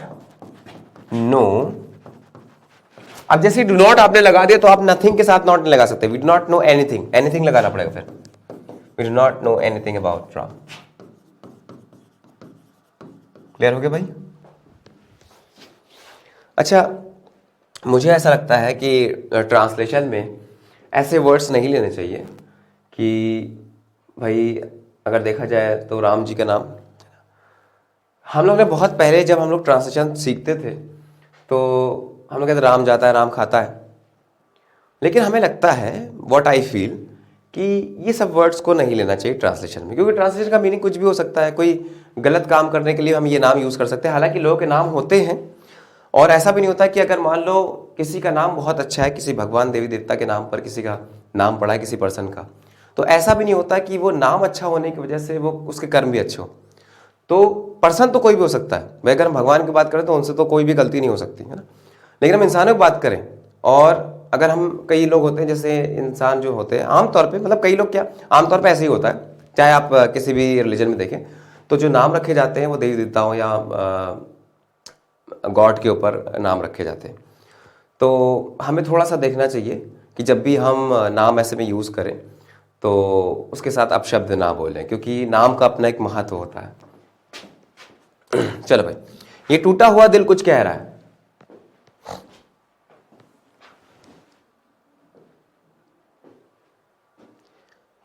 नो। अब जैसे डू नॉट आपने लगा दिया तो आप नथिंग के साथ नॉट नहीं लगा सकते। We do not know anything, anything लगाना पड़ेगा फिर। We do not know anything about Ram. Clear हो गया भाई? अच्छा, मुझे ऐसा लगता है कि ट्रांसलेशन में ऐसे वर्ड्स नहीं लेने चाहिए कि भाई अगर देखा जाए तो राम जी का नाम, हम लोग ने बहुत पहले जब हम लोग ट्रांसलेशन सीखते थे तो हम लोग कहते राम जाता है, राम खाता है। लेकिन हमें लगता है, व्हाट आई फील, कि ये सब वर्ड्स को नहीं लेना चाहिए ट्रांसलेशन में, क्योंकि ट्रांसलेशन का मीनिंग कुछ भी हो सकता है। कोई गलत काम करने के लिए हम ये नाम यूज़ कर सकते हैं। हालांकि लोगों के नाम होते हैं और ऐसा भी नहीं होता कि अगर मान लो किसी का नाम बहुत अच्छा है, किसी भगवान देवी देवता के नाम पर किसी का नाम पड़ा है किसी पर्सन का, तो ऐसा भी नहीं होता कि वो नाम अच्छा होने की वजह से वो उसके कर्म भी अच्छे हो। तो पर्सन तो कोई भी हो सकता है भाई। अगर हम भगवान की बात करें तो उनसे तो कोई भी गलती नहीं हो सकती है ना। लेकिन हम इंसानों की बात करें, और अगर हम, कई लोग होते हैं जैसे इंसान जो होते हैं आमतौर पे, मतलब कई लोग क्या, आमतौर पे ऐसे ही होता है, चाहे आप किसी भी रिलीजन में देखें तो जो नाम रखे जाते हैं वो देवी देवताओं या गॉड के ऊपर नाम रखे जाते हैं। तो हमें थोड़ा सा देखना चाहिए कि जब भी हम नाम ऐसे में यूज़ करें तो उसके साथ अपशब्द ना बोलें, क्योंकि नाम का अपना एक महत्व होता है। चलो भाई, ये टूटा हुआ दिल कुछ कह रहा है।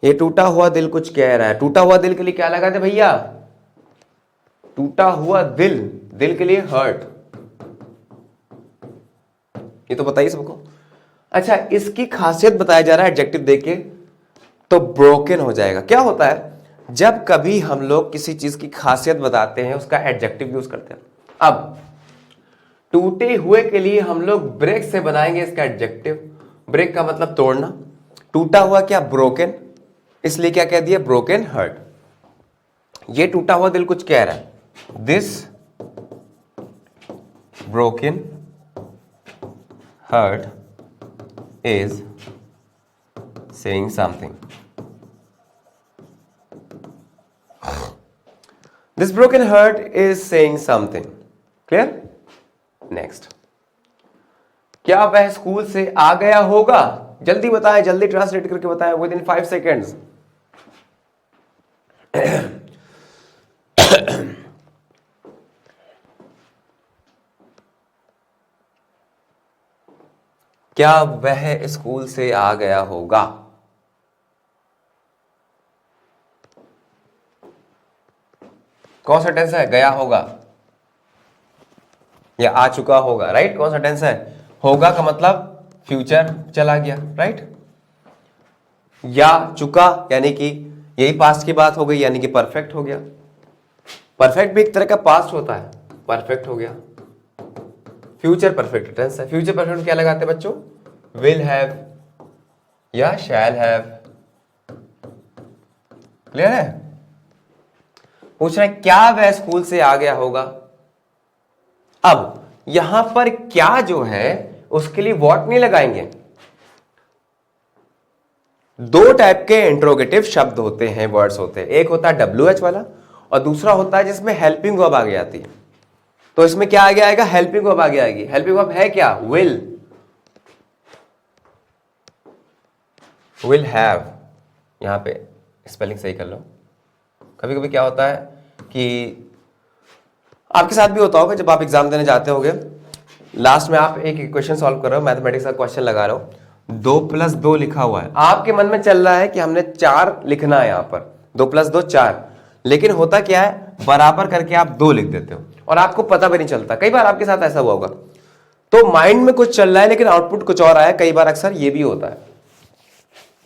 ये टूटा हुआ दिल कुछ कह रहा है। टूटा हुआ दिल के लिए क्या लगा थे भैया? टूटा हुआ दिल, दिल के लिए हर्ट। ये तो बताइए सबको। अच्छा, इसकी खासियत बताया जा रहा है एडजेक्टिव देके, तो ब्रोकन हो जाएगा। क्या होता है जब कभी हम लोग किसी चीज की खासियत बताते हैं उसका एडजेक्टिव यूज करते हैं। अब टूटे हुए के लिए हम लोग ब्रेक से बनाएंगे इसका एडजेक्टिव। ब्रेक का मतलब तोड़ना, टूटा हुआ क्या? ब्रोकन, इसलिए क्या कह दिया? Broken heart. ये टूटा हुआ दिल कुछ कह रहा है। This broken heart is saying something. This broken heart is saying something. Clear? Next. क्या वह स्कूल से आ गया होगा? जल्दी बताएं, जल्दी ट्रांसलेट करके बताएं विद इन 5 सेकेंड्स। क्या वह स्कूल से आ गया होगा? कौन सा टेंस है? गया होगा या आ चुका होगा, राइट? कौन सा टेंस है? होगा का मतलब फ्यूचर चला गया, राइट? या चुका यानी कि यही पास्ट की बात हो गई, यानी कि परफेक्ट हो गया। परफेक्ट भी एक तरह का पास्ट होता है, परफेक्ट हो गया। फ्यूचर परफेक्ट टेंस है। फ्यूचर परफेक्ट क्या लगाते हैं बच्चों? विल हैव या शैल हैव। क्लियर है? पूछ रहे हैं क्या वह स्कूल से आ गया होगा। अब यहां पर क्या जो है उसके लिए व्हाट नहीं लगाएंगे। दो टाइप के इंट्रोगेटिव शब्द होते हैं, वर्ड्स होते हैं। एक होता है WH वाला और दूसरा होता है जिसमें हेल्पिंग वर्ब आगे आती है। तो इसमें क्या आगे आएगा? हेल्पिंग वर्ब आगे आएगी। हेल्पिंग वर्ब है क्या? Will, will have. यहां पे स्पेलिंग सही कर लो। कभी कभी क्या होता है कि आपके साथ भी होता होगा, जब आप एग्जाम देने जाते होगे, लास्ट में आप एक इक्वेशन सॉल्व कर रहे हो, मैथमेटिक्स का क्वेश्चन लगा रहे हो, 2 + 2 लिखा हुआ है, आपके मन में चल रहा है कि हमने 4 लिखना है। यहां पर 2 + 2 4, लेकिन होता क्या है, बराबर करके आप 2 लिख देते हो और आपको पता भी नहीं चलता। कई बार आपके साथ ऐसा हुआ होगा, तो माइंड में कुछ चल रहा है लेकिन आउटपुट कुछ और आया, कई बार अक्सर ये भी होता है।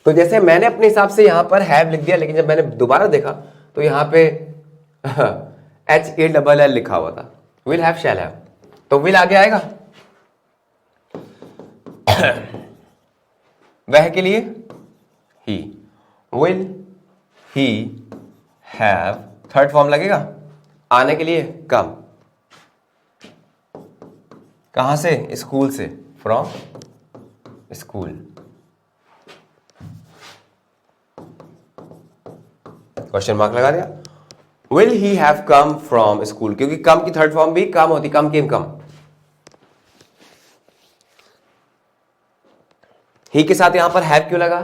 तो जैसे मैंने अपने हिसाब से यहां पर हैव लिख दिया, लेकिन जब मैंने दोबारा देखा तो यहां पे HALL लिखा हुआ था, विल हैव शैल हैव, तो विल आगे आएगा। वह के लिए ही, विल ही हैव, थर्ड फॉर्म लगेगा। आने के लिए कम, कहां से? स्कूल से, फ्रॉम स्कूल। क्वेश्चन मार्क लगा दिया। विल ही हैव कम फ्रॉम स्कूल, क्योंकि कम की थर्ड फॉर्म भी कम होती, कम केम कम। ही के साथ यहां पर हैव क्यों लगा?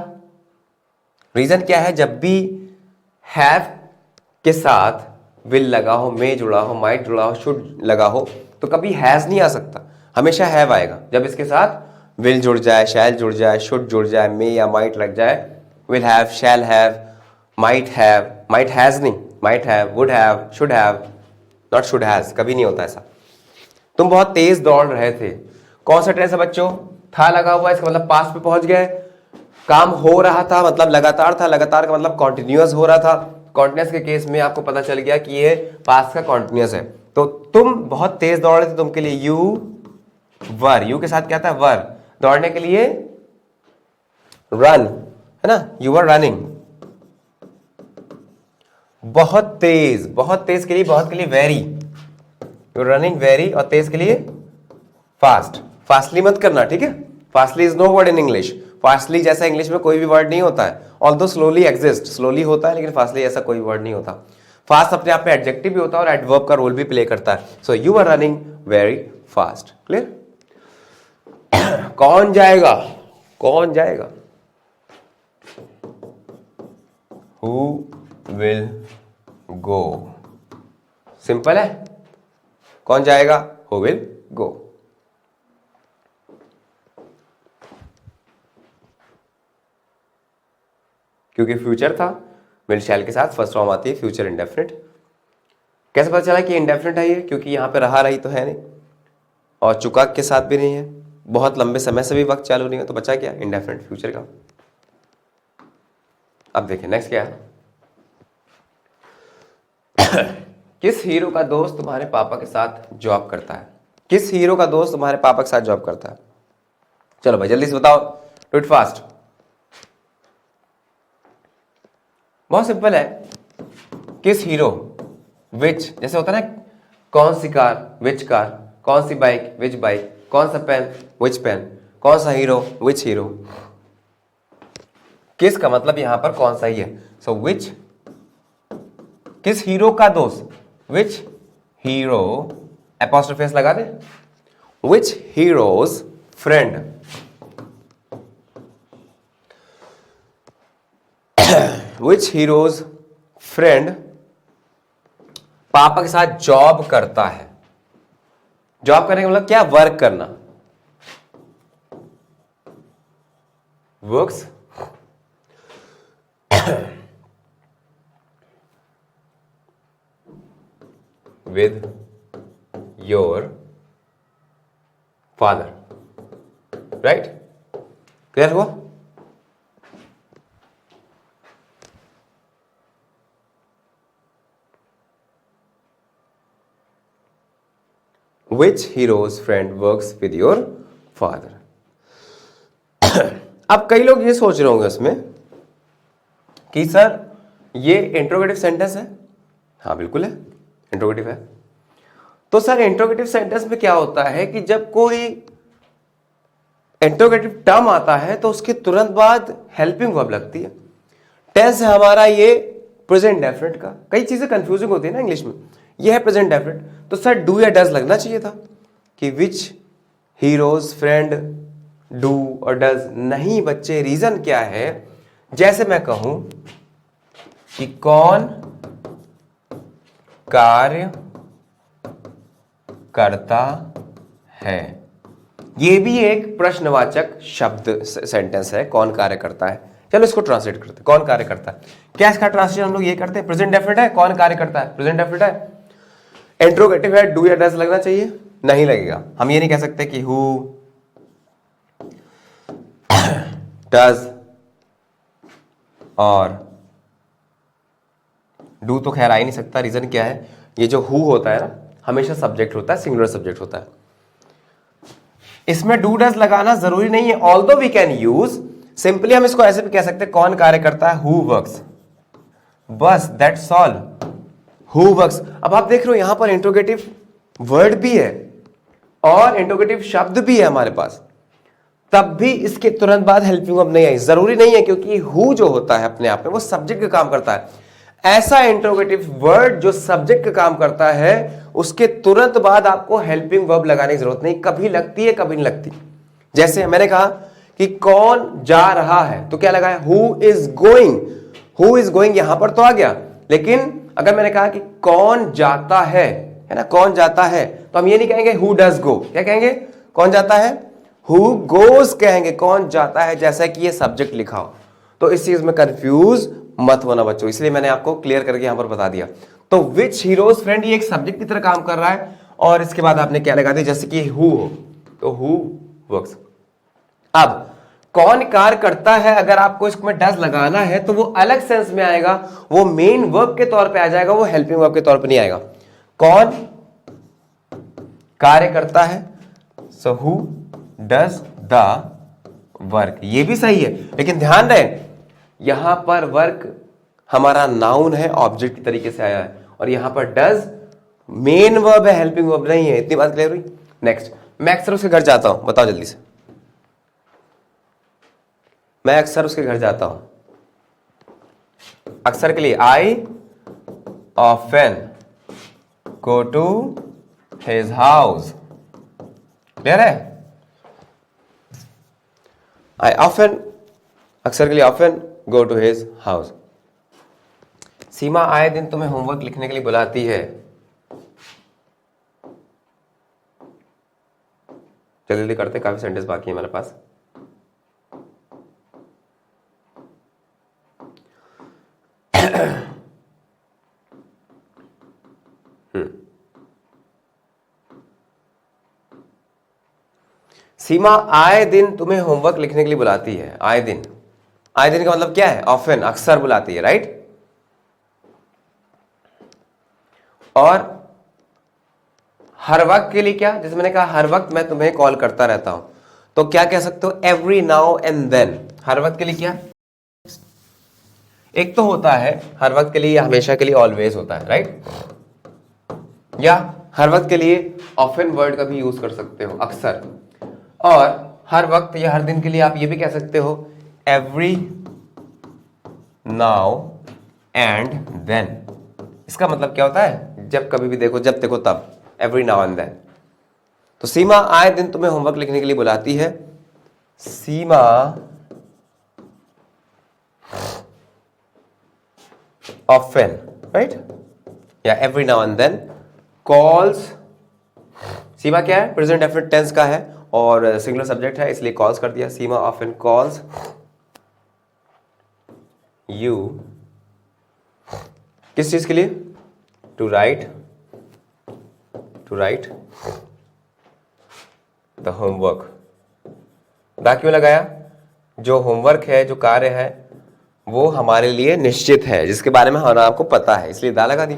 रीजन क्या है? जब भी हैव के साथ विल लगा हो, मे जुड़ा हो, माइट जुड़ा हो, शुड लगा हो, तो कभी हैज नहीं आ सकता, हमेशा हैव आएगा। जब इसके साथ विल जुड़ जाए, शैल जुड़ जाए, शुड जुड़ जाए, मे या माइट लग जाए, will have, shall have, might has नहीं, might have, would have, should have, not should has, कभी नहीं होता ऐसा। तुम बहुत तेज दौड़ रहे थे, कौन सा टेंस है बच्चों? था लगा हुआ, इसका मतलब पास्ट पे पहुंच गए। काम हो रहा था मतलब लगातार था, लगातार का मतलब कॉन्टिन्यूअस हो रहा था। कॉन्टिन्यूअस के केस में आपको पता चल गया कि ये पास्ट का कॉन्टिन्यूअस है। तो तुम बहुत तेज दौड़ रहे थे, तुम के लिए यू वर, यू के साथ क्या था? वर, दौड़ने के लिए रन, है ना, यू वर रनिंग। बहुत तेज के लिए, बहुत के लिए वेरी, यू रनिंग वेरी, और तेज के लिए फास्ट। फास्टली मत करना, ठीक है? Fastly is no word in English. Fastly जैसा इंग्लिश में कोई भी वर्ड नहीं होता है, ऑल्दो स्लोली एग्जिस्ट, स्लोली होता है, लेकिन फास्टली ऐसा कोई वर्ड नहीं होता। फास्ट अपने आप में एडजेक्टिव भी होता है और एडवर्ब का रोल भी प्ले करता है। So you are running very fast. Clear? कौन जाएगा? कौन जाएगा? Who will go. सिंपल है, कौन जाएगा? Who will go. क्योंकि फ्यूचर था, विल शैल के साथ फर्स्ट फॉर्म आती है फ्यूचर इंडेफिनिट। कैसे पता चला कि इंडेफिनिट है ये? क्योंकि यहां पे रहा रही तो है नहीं, और चुका के साथ भी नहीं है, बहुत लंबे समय से भी वक्त चालू नहीं है, तो बचा क्या? इंडेफिनिट फ्यूचर का। अब देखिए नेक्स्ट क्या है। किस हीरो का दोस्त तुम्हारे पापा के साथ जॉब करता है? किस हीरो का दोस्त तुम्हारे पापा के साथ जॉब करता है? चलो भाई जल्दी से बताओ, डू इट फास्ट। बहुत सिंपल है। किस हीरो, विच, जैसे होता है ना, कौन सी कार, विच कार, कौन सी बाइक, विच बाइक, कौन सा पेन, विच पेन, कौन सा हीरो, विच हीरो। किस का मतलब यहां पर कौन सा ही है। सो विच, किस हीरो का दोस्त, विच हीरो, एपोस्ट्रोफी लगा दे, विच हीरोज फ्रेंड, विच हीरोज फ्रेंड पापा के साथ जॉब करता है। जॉब करने का मतलब क्या? वर्क करना, works with your father, right? Clear हुआ? Which hero's friend works with your father? अब कई लोग ये सोच रहे होंगे उसमें कि सर ये इंट्रोगेटिव सेंटेंस है। हाँ बिल्कुल है, इंट्रोगेटिव है। तो सर इंट्रोगेटिव सेंटेंस में क्या होता है कि जब कोई इंट्रोगेटिव टर्म आता है तो उसके तुरंत बाद हेल्पिंग वर्ब लगती है। टेंस है हमारा ये प्रेजेंट डेफिनेट का। कई चीजें कंफ्यूजिंग होती है ना इंग्लिश में। ये है प्रेजेंट डेफिनेट, तो सर डू या डज लगना चाहिए था कि विच हीरोज फ्रेंड डू और डज। नहीं बच्चे, रीजन क्या है? जैसे मैं कहूं कि कौन कार्य करता है, ये भी एक प्रश्नवाचक शब्द सेंटेंस है। कौन कार्य करता है, चलो इसको ट्रांसलेट करते हैं। कौन कार्य करता है, क्या इसका ट्रांसलेशन हम लोग ये करते हैं? प्रेजेंट डेफिनेट है, कौन कार्य करता है, प्रेजेंट डेफिनेट है, इंट्रोगेटिव है, डू या डज लगना चाहिए। नहीं लगेगा। हम ये नहीं कह सकते कि हु डज और डू तो खैर आ ही नहीं सकता। रीजन क्या है, ये जो हु होता है ना हमेशा सब्जेक्ट होता है, सिंगुलर सब्जेक्ट होता है। इसमें डू डज लगाना जरूरी नहीं है, although we can use. Simply हम इसको ऐसे भी कह सकते हैं, कौन कार्य करता है, हु वर्क्स, बस दैट्स ऑल, हु वर्क्स। अब आप देख रहे हो यहां पर इंट्रोगेटिव वर्ड भी है और इंट्रोगेटिव शब्द भी है हमारे पास, तब भी इसके तुरंत बाद हेल्पिंग वर्ब नहीं आई। जरूरी नहीं है, क्योंकि हु जो होता है अपने आप में वो सब्जेक्ट का काम करता है। ऐसा इंट्रोगेटिव वर्ड जो सब्जेक्ट का काम करता है उसके तुरंत बाद आपको हेल्पिंग वर्ब लगाने की जरूरत नहीं, कभी लगती है कभी नहीं लगती। जैसे मैंने कहा कि कौन जा रहा है, तो क्या लगा है, who is going. Who is going यहां पर तो आ गया, लेकिन अगर मैंने कहा कि कौन जाता है ना, कौन जाता है, तो हम ये नहीं कहेंगे हु डज गो, क्या कहेंगे, कौन जाता है, हु गोज कहेंगे, कौन जाता है, जैसा कि ये सब्जेक्ट लिखा हो। तो इस चीज में कंफ्यूज मत होना बच्चों, इसलिए मैंने आपको क्लियर करके यहां पर बता दिया। तो विच हीरोज फ्रेंड ये एक सब्जेक्ट की तरह काम कर रहा है, और इसके बाद आपने क्या लगा दिया, जैसे कि हु हो तो हु वर्क्स। अब कौन कार्य करता है, अगर आपको इसमें डज लगाना है तो वो अलग सेंस में आएगा, वो मेन वर्ब के तौर पे आ जाएगा, वो हेल्पिंग वर्ब के तौर पे नहीं आएगा। कौन कार्य करता है, so who does the work, ये भी सही है, लेकिन ध्यान रहे यहां पर वर्क हमारा नाउन है, ऑब्जेक्ट की तरीके से आया है, और यहां पर डज मेन वर्ब है, हेल्पिंग वर्ब नहीं है। इतनी बात क्लियर हुई। नेक्स्ट, मैं अक्सर उसके घर जाता हूं, बताओ जल्दी से, मैं अक्सर उसके घर जाता हूं, अक्सर के लिए I often go to his house, clear है, आई ऑफन, अक्सर के लिए often go to his house. Seema आए दिन तुम्हें होमवर्क लिखने के लिए बुलाती है, जल्दी करते, काफी सेंटेंस बाकी है हमारे पास। सीमा आए दिन तुम्हें होमवर्क लिखने के लिए बुलाती है, आए दिन, आए दिन का मतलब क्या है, ऑफन, अक्सर बुलाती है, राइट। और हर वक्त के लिए क्या, जैसे मैंने कहा हर वक्त मैं तुम्हें कॉल करता रहता हूं, तो क्या कह सकते हो, एवरी नाउ एंड देन। हर वक्त के लिए क्या, एक तो होता है हर वक्त के लिए, हमेशा के लिए, ऑलवेज होता है, राइट, या हर वक्त के लिए ऑफन वर्ड का भी यूज कर सकते हो, अक्सर। और हर वक्त या हर दिन के लिए आप ये भी कह सकते हो, एवरी नाउ एंड देन। इसका मतलब क्या होता है, जब कभी भी देखो, जब देखो तब, एवरी नाउ एंड देन। तो सीमा आए दिन तुम्हें होमवर्क लिखने के लिए बुलाती है, सीमा ऑफन, राइट, या every now and then calls. Seema क्या है, प्रेजेंट डेफिनेट टेंस का है और सिंगुलर सब्जेक्ट है, इसलिए कॉल्स कर दिया। सीमा ऑफन कॉल्स यू, किस चीज के लिए, टू राइट द होमवर्क। दा क्यों लगाया, जो होमवर्क है, जो कार्य है, वो हमारे लिए निश्चित है, जिसके बारे में हमारा आपको पता है, इसलिए दा लगा दी।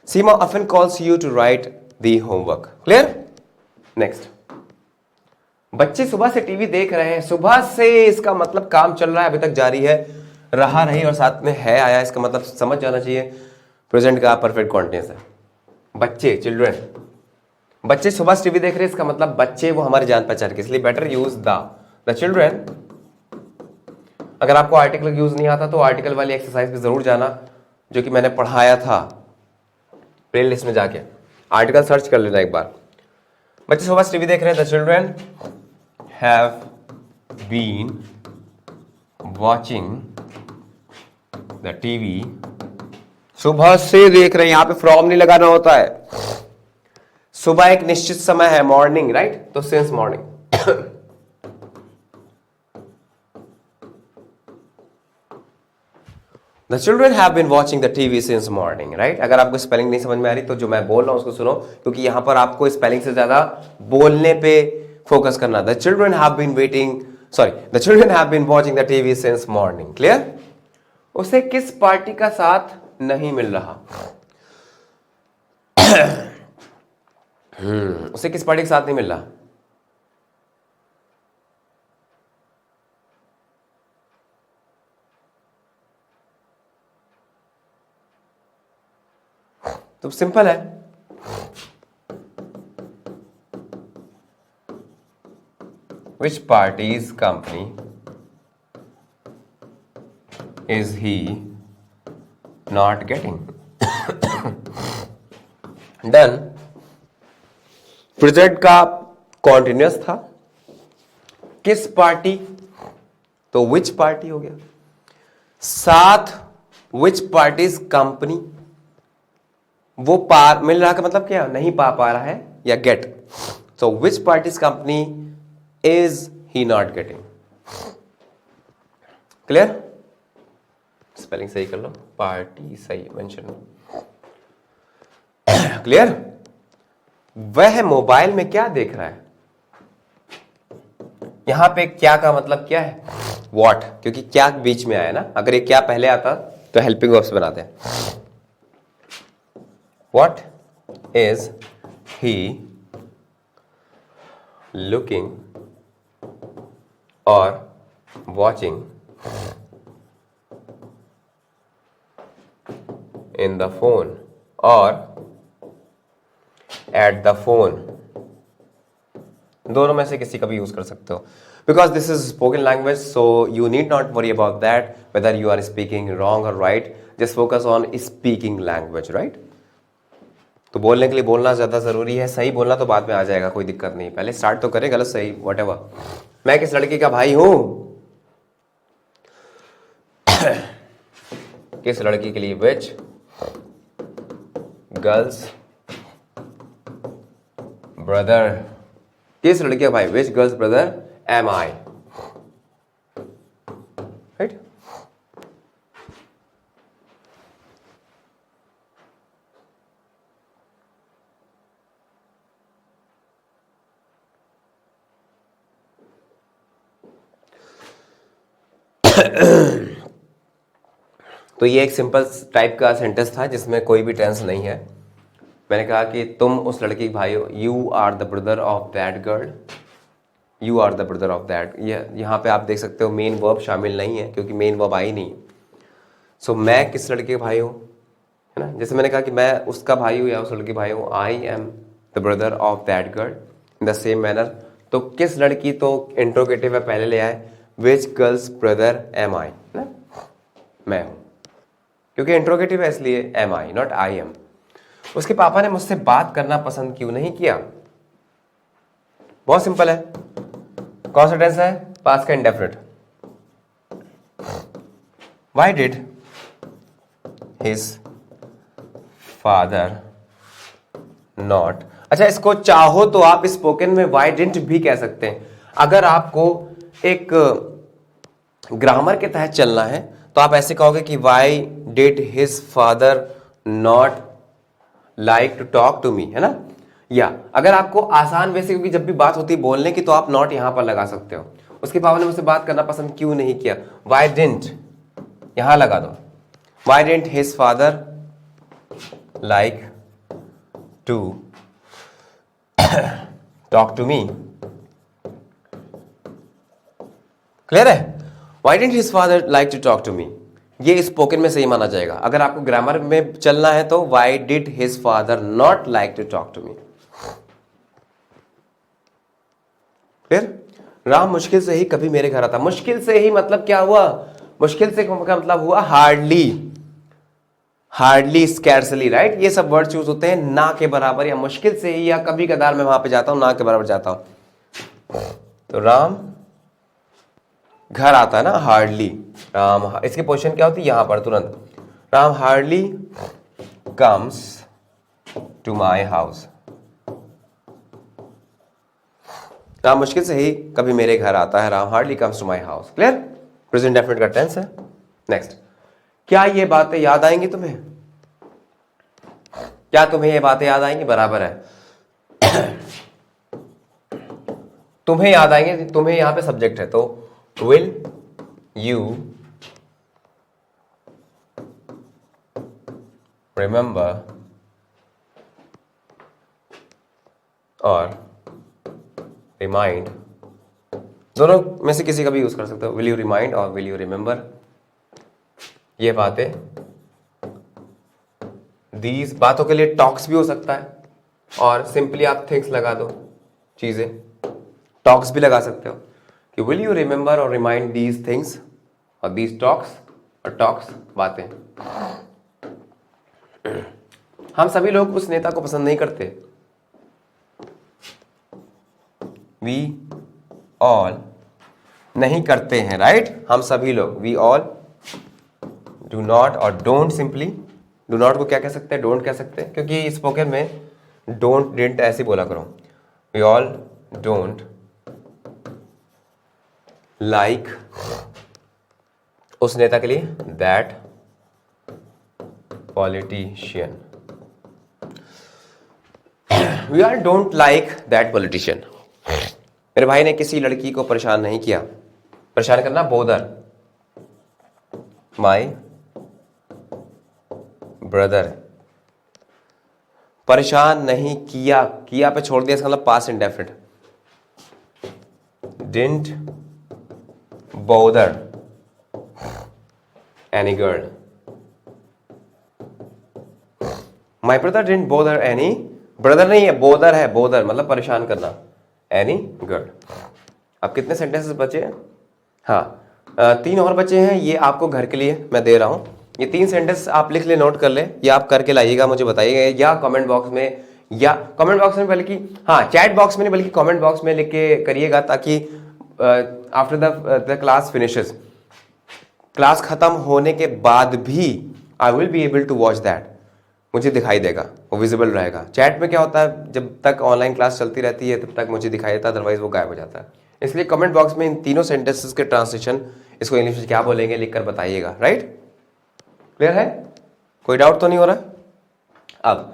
Seema often calls you to write the homework, clear. Next, बच्चे सुबह से टीवी देख रहे हैं, सुबह से इसका मतलब काम चल रहा है, अभी तक जारी है, रहा रही और साथ में है आया, इसका मतलब समझ जाना चाहिए प्रेजेंट का परफेक्ट कॉन्टिन्यूअस है। बच्चे, चिल्ड्रन, बच्चे सुबह से टीवी देख रहे हैं, इसका मतलब बच्चे वो हमारी जान पहचान के, इसलिए बेटर यूज द चिल्ड्रन। अगर आपको आर्टिकल यूज नहीं आता तो आर्टिकल वाली एक्सरसाइज पे जरूर जाना, जो कि मैंने पढ़ाया था प्ले लिस्ट में जाके, आर्टिकल सर्च कर लेना एक बार। बच्चे सुबह से टीवी देख रहे हैं, the children have been watching the TV, सुबह से देख रहे हैं, यहां पे फ्रॉम नहीं लगाना होता है, सुबह एक निश्चित समय है, मॉर्निंग, राइट, तो since morning. The the children have been watching the TV since morning, right. अगर आपको स्पेलिंग नहीं समझ में आ रही तो जो मैं बोल रहा हूं उसको सुनो, क्योंकि यहां पर आपको स्पेलिंग से ज्यादा बोलने पे फोकस करना। The children have been waiting, sorry, the children have been watching the TV since morning. Clear? उसे किस पार्टी का साथ नहीं मिल रहा? उसे किस पार्टी के साथ नहीं मिल रहा? तो सिंपल है, which party's company is he not getting? Done. Present का कॉन्टिन्यूअस था, किस पार्टी, तो विच पार्टी हो गया। साथ विच पार्टीज कंपनी, वो पार मिल रहा का मतलब क्या, नहीं पा रहा है या get. So which party's company is he not getting. Clear? Spelling सही कर लो, पार्टी सही मेंशन। क्लियर? वह मोबाइल में क्या देख रहा है? यहां पे क्या का मतलब क्या है, वॉट, क्योंकि क्या बीच में आया ना। अगर ये क्या पहले आता तो हेल्पिंग वर्ब्स बनाते हैं। What is he looking or watching in the phone or at the phone? दोनों में से किसी का भी यूज कर सकते हो, because this is spoken language, so you need not worry about that whether you are speaking wrong और right. Just focus on speaking language, right. तो बोलने के लिए बोलना ज्यादा जरूरी है, सही बोलना तो बाद में आ जाएगा, कोई दिक्कत नहीं, पहले स्टार्ट तो करें, गलत सही व्हाटएवर। मैं किस लड़की का भाई हूं? किस लड़की के लिए, विच गर्ल्स ब्रदर, किस लड़की का भाई, विच girl's brother am I, right. तो ये एक सिंपल टाइप का सेंटेंस था जिसमें कोई भी टेंस नहीं है। मैंने कहा कि तुम उस लड़की के भाई हो, you are the brother of that girl, you are the brother of that. यहाँ पे आप देख सकते हो मेन वर्ब शामिल नहीं है, क्योंकि मेन वर्ब आई नहीं। सो मैं किस लड़के के भाई हूँ, है ना। जैसे मैंने कहा कि मैं उसका भाई हूँ या उस लड़के भाई हूँ, I am the brother of that girl, in the same manner. तो किस लड़की, तो इंट्रोगेटिव है, पहले ले आए, which girl's brother am I, ना, मैं हूँ, क्योंकि इंट्रोगेटिव है इसलिए am I, not I am. उसके पापा ने मुझसे बात करना पसंद क्यों नहीं किया? बहुत सिंपल है, कौन सा टेंस है, पास्ट का indefinite. Why did his father not, अच्छा इसको चाहो तो आप स्पोकन में व्हाई डिडंट भी कह सकते हैं। अगर आपको एक ग्रामर के तहत चलना है तो आप ऐसे कहोगे कि why did his father not like to talk to me, है ना। या अगर आपको आसान वैसे, क्योंकि जब भी बात होती है बोलने की तो आप नॉट यहां पर लगा सकते हो। उसके पापा ने मुझसे बात करना पसंद क्यों नहीं किया, व्हाई डिडंट यहां लगा दो, why didn't his father like to talk to me. Clear है? Why didn't his father like to talk to me, ये स्पोकन में सही माना जाएगा। अगर आपको ग्रामर में चलना है तो why did his father not like to talk to me. फिर राम मुश्किल से ही कभी मेरे घर आता। मुश्किल से ही मतलब क्या हुआ, मुश्किल से का मतलब हुआ हार्डली, हार्डली, स्कैर्सली, राइट। ये सब वर्ड चूज होते हैं ना के बराबर या मुश्किल से ही, या कभी कदार मैं वहां पे जाता हूं, ना के बराबर जाता हूं। तो राम घर आता है ना, हार्डली, राम, इसकी पोजीशन क्या होती है यहां पर तुरंत, Ram hardly comes to my house. Ram मुश्किल से ही कभी मेरे घर आता है, Ram hardly comes to my house. Clear? Present definite का टेंस है। नेक्स्ट, क्या ये बातें याद आएंगी तुम्हें? क्या तुम्हें ये बातें याद आएंगी? बराबर है, तुम्हें याद आएंगे, तुम्हें यहां पे सब्जेक्ट है, तो विल यू रिमेंबर और रिमाइंड, दोनों में से किसी का भी यूज कर सकते हो, विल यू रिमाइंड और विल यू रिमेंबर ये बातें। दीज बातों के लिए टॉक्स भी हो सकता है, और सिंपली आप थिंग्स लगा दो, चीजें, टॉक्स भी लगा सकते हो कि विल यू रिमेंबर और रिमाइंड दीज थिंग्स, और दीज टॉक्स, और टॉक्स बातें। हम सभी लोग उस नेता को पसंद नहीं करते, वी ऑल नहीं करते हैं, राइट? हम सभी लोग, वी ऑल डू नॉट और डोंट, सिंपली डू नॉट को क्या कह सकते हैं? डोंट कह सकते हैं, क्योंकि स्पोकन में डोंट डिडंट ऐसे बोला करो। वी ऑल डोंट लाइक उस नेता के लिए, that politician, we all don't like that politician. मेरे भाई ने किसी लड़की को परेशान नहीं किया, परेशान करना बोदर, माई ब्रदर, परेशान नहीं किया, किया पे छोड़ दिया, इसका मतलब past indefinite, didn't bother any girl, my brother didn't bother any, brother नहीं है, बोदर है, बोदर मतलब परेशान करना, एनी गर्ल। अब कितने सेंटेंसेस बचे हैं? हाँ, 3 और बचे हैं, ये आपको घर के लिए मैं दे रहा हूं। ये 3 सेंटेंस आप लिख ले, नोट कर ले, या आप करके लाइएगा, मुझे बताइएगा, या कमेंट बॉक्स में, या कमेंट बॉक्स में बल्कि हाँ चैट बॉक्स में नहीं बल्कि कमेंट बॉक्स में लिख के करिएगा, ताकि after the class finishes, class खत्म होने के बाद भी I will be able to watch that, मुझे दिखाई देगा, वो विजिबल रहेगा। चैट में क्या होता है, जब तक ऑनलाइन क्लास चलती रहती है तब तक मुझे दिखाई देता है, अदरवाइज वो गायब हो जाता है। इसलिए कमेंट बॉक्स में इन तीनों सेंटेंसेस के ट्रांसलेशन, इसको इंग्लिश में क्या बोलेंगे लिखकर बताइएगा, राइट? क्लियर है? कोई डाउट तो नहीं हो रहा? अब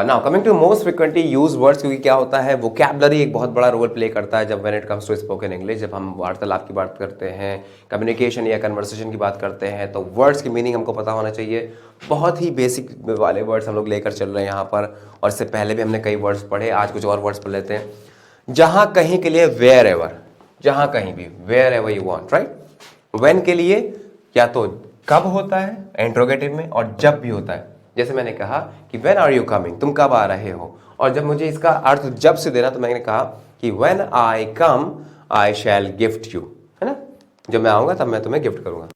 now coming to most frequently use words, क्योंकि क्या होता है, वोकैबुलरी एक बहुत बड़ा रोल प्ले करता है जब when it comes to spoken English. जब हम वार्तालाप की बात करते हैं, कम्युनिकेशन या कन्वर्सेशन की बात करते हैं, तो वर्ड्स की मीनिंग हमको पता होना चाहिए। बहुत ही बेसिक वाले वर्ड्स हम लोग लेकर चल रहे हैं यहाँ पर, और इससे पहले भी हमने कई वर्ड्स पढ़े, आज कुछ और वर्ड्स पढ़ लेते हैं। जहां कहीं के लिए वेयर एवर, जहां कहीं भी, wherever you want, right? When के लिए या तो कब होता है इंट्रोगेटिव में, और जब भी होता है, जैसे मैंने कहा कि व्हेन आर यू कमिंग, तुम कब आ रहे हो, और जब मुझे इसका अर्थ जब से देना तो मैंने कहा कि when I come I shall gift you, है ना? जब मैं आऊंगा तब मैं तुम्हें गिफ्ट करूंगा।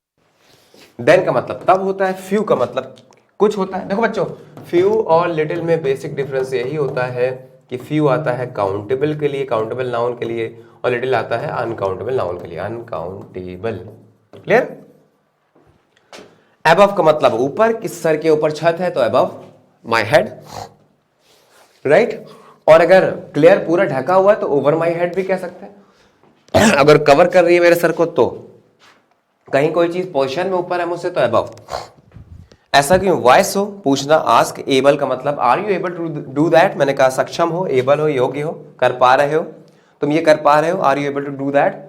देन का मतलब तब होता है, फ्यू का मतलब कुछ होता है। देखो बच्चों, फ्यू और लिटिल में बेसिक डिफरेंस यही होता है कि फ्यू आता है काउंटेबल के लिए, काउंटेबल नाउन के लिए, और लिटिल आता है अनकाउंटेबल नाउन के लिए, अनकाउंटेबल। क्लियर? अबव का मतलब ऊपर, किस सर के ऊपर छत है तो अबव माई हेड, राइट? और अगर क्लियर पूरा ढका हुआ है तो ओवर माई हेड भी कह सकते हैं। अगर कवर कर रही है मेरे सर को, तो कहीं कोई चीज पोजीशन में ऊपर है मुझसे तो अबव। ऐसा क्यों? वाई सो, पूछना, आस्क। एबल का मतलब are you able to do that, मैंने कहा सक्षम हो, एबल हो, योग्य हो, कर पा रहे हो, तुम ये कर पा रहे हो, are you able to do that.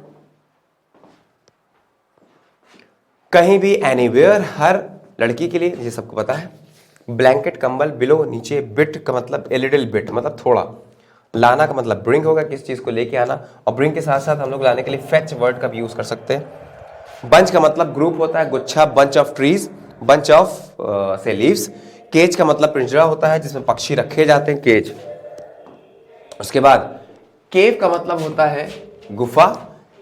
कहीं भी, एनीवेयर, हर लड़की के लिए, ये सबको पता है। ब्लैंकेट कंबल, बिलो नीचे, बिट का मतलब ए लिटिल बिट मतलब थोड़ा। लाना का मतलब ब्रिंग होगा, किस चीज को लेके आना, और ब्रिंग के साथ साथ हम लोग लाने के लिए फेच वर्ड का भी यूज कर सकते हैं। बंच का मतलब ग्रुप होता है, गुच्छा, bunch of trees, bunch of से लीव्स। केज का मतलब पिंजरा होता है जिसमें पक्षी रखे जाते हैं, केज। उसके बाद केव का मतलब होता है गुफा।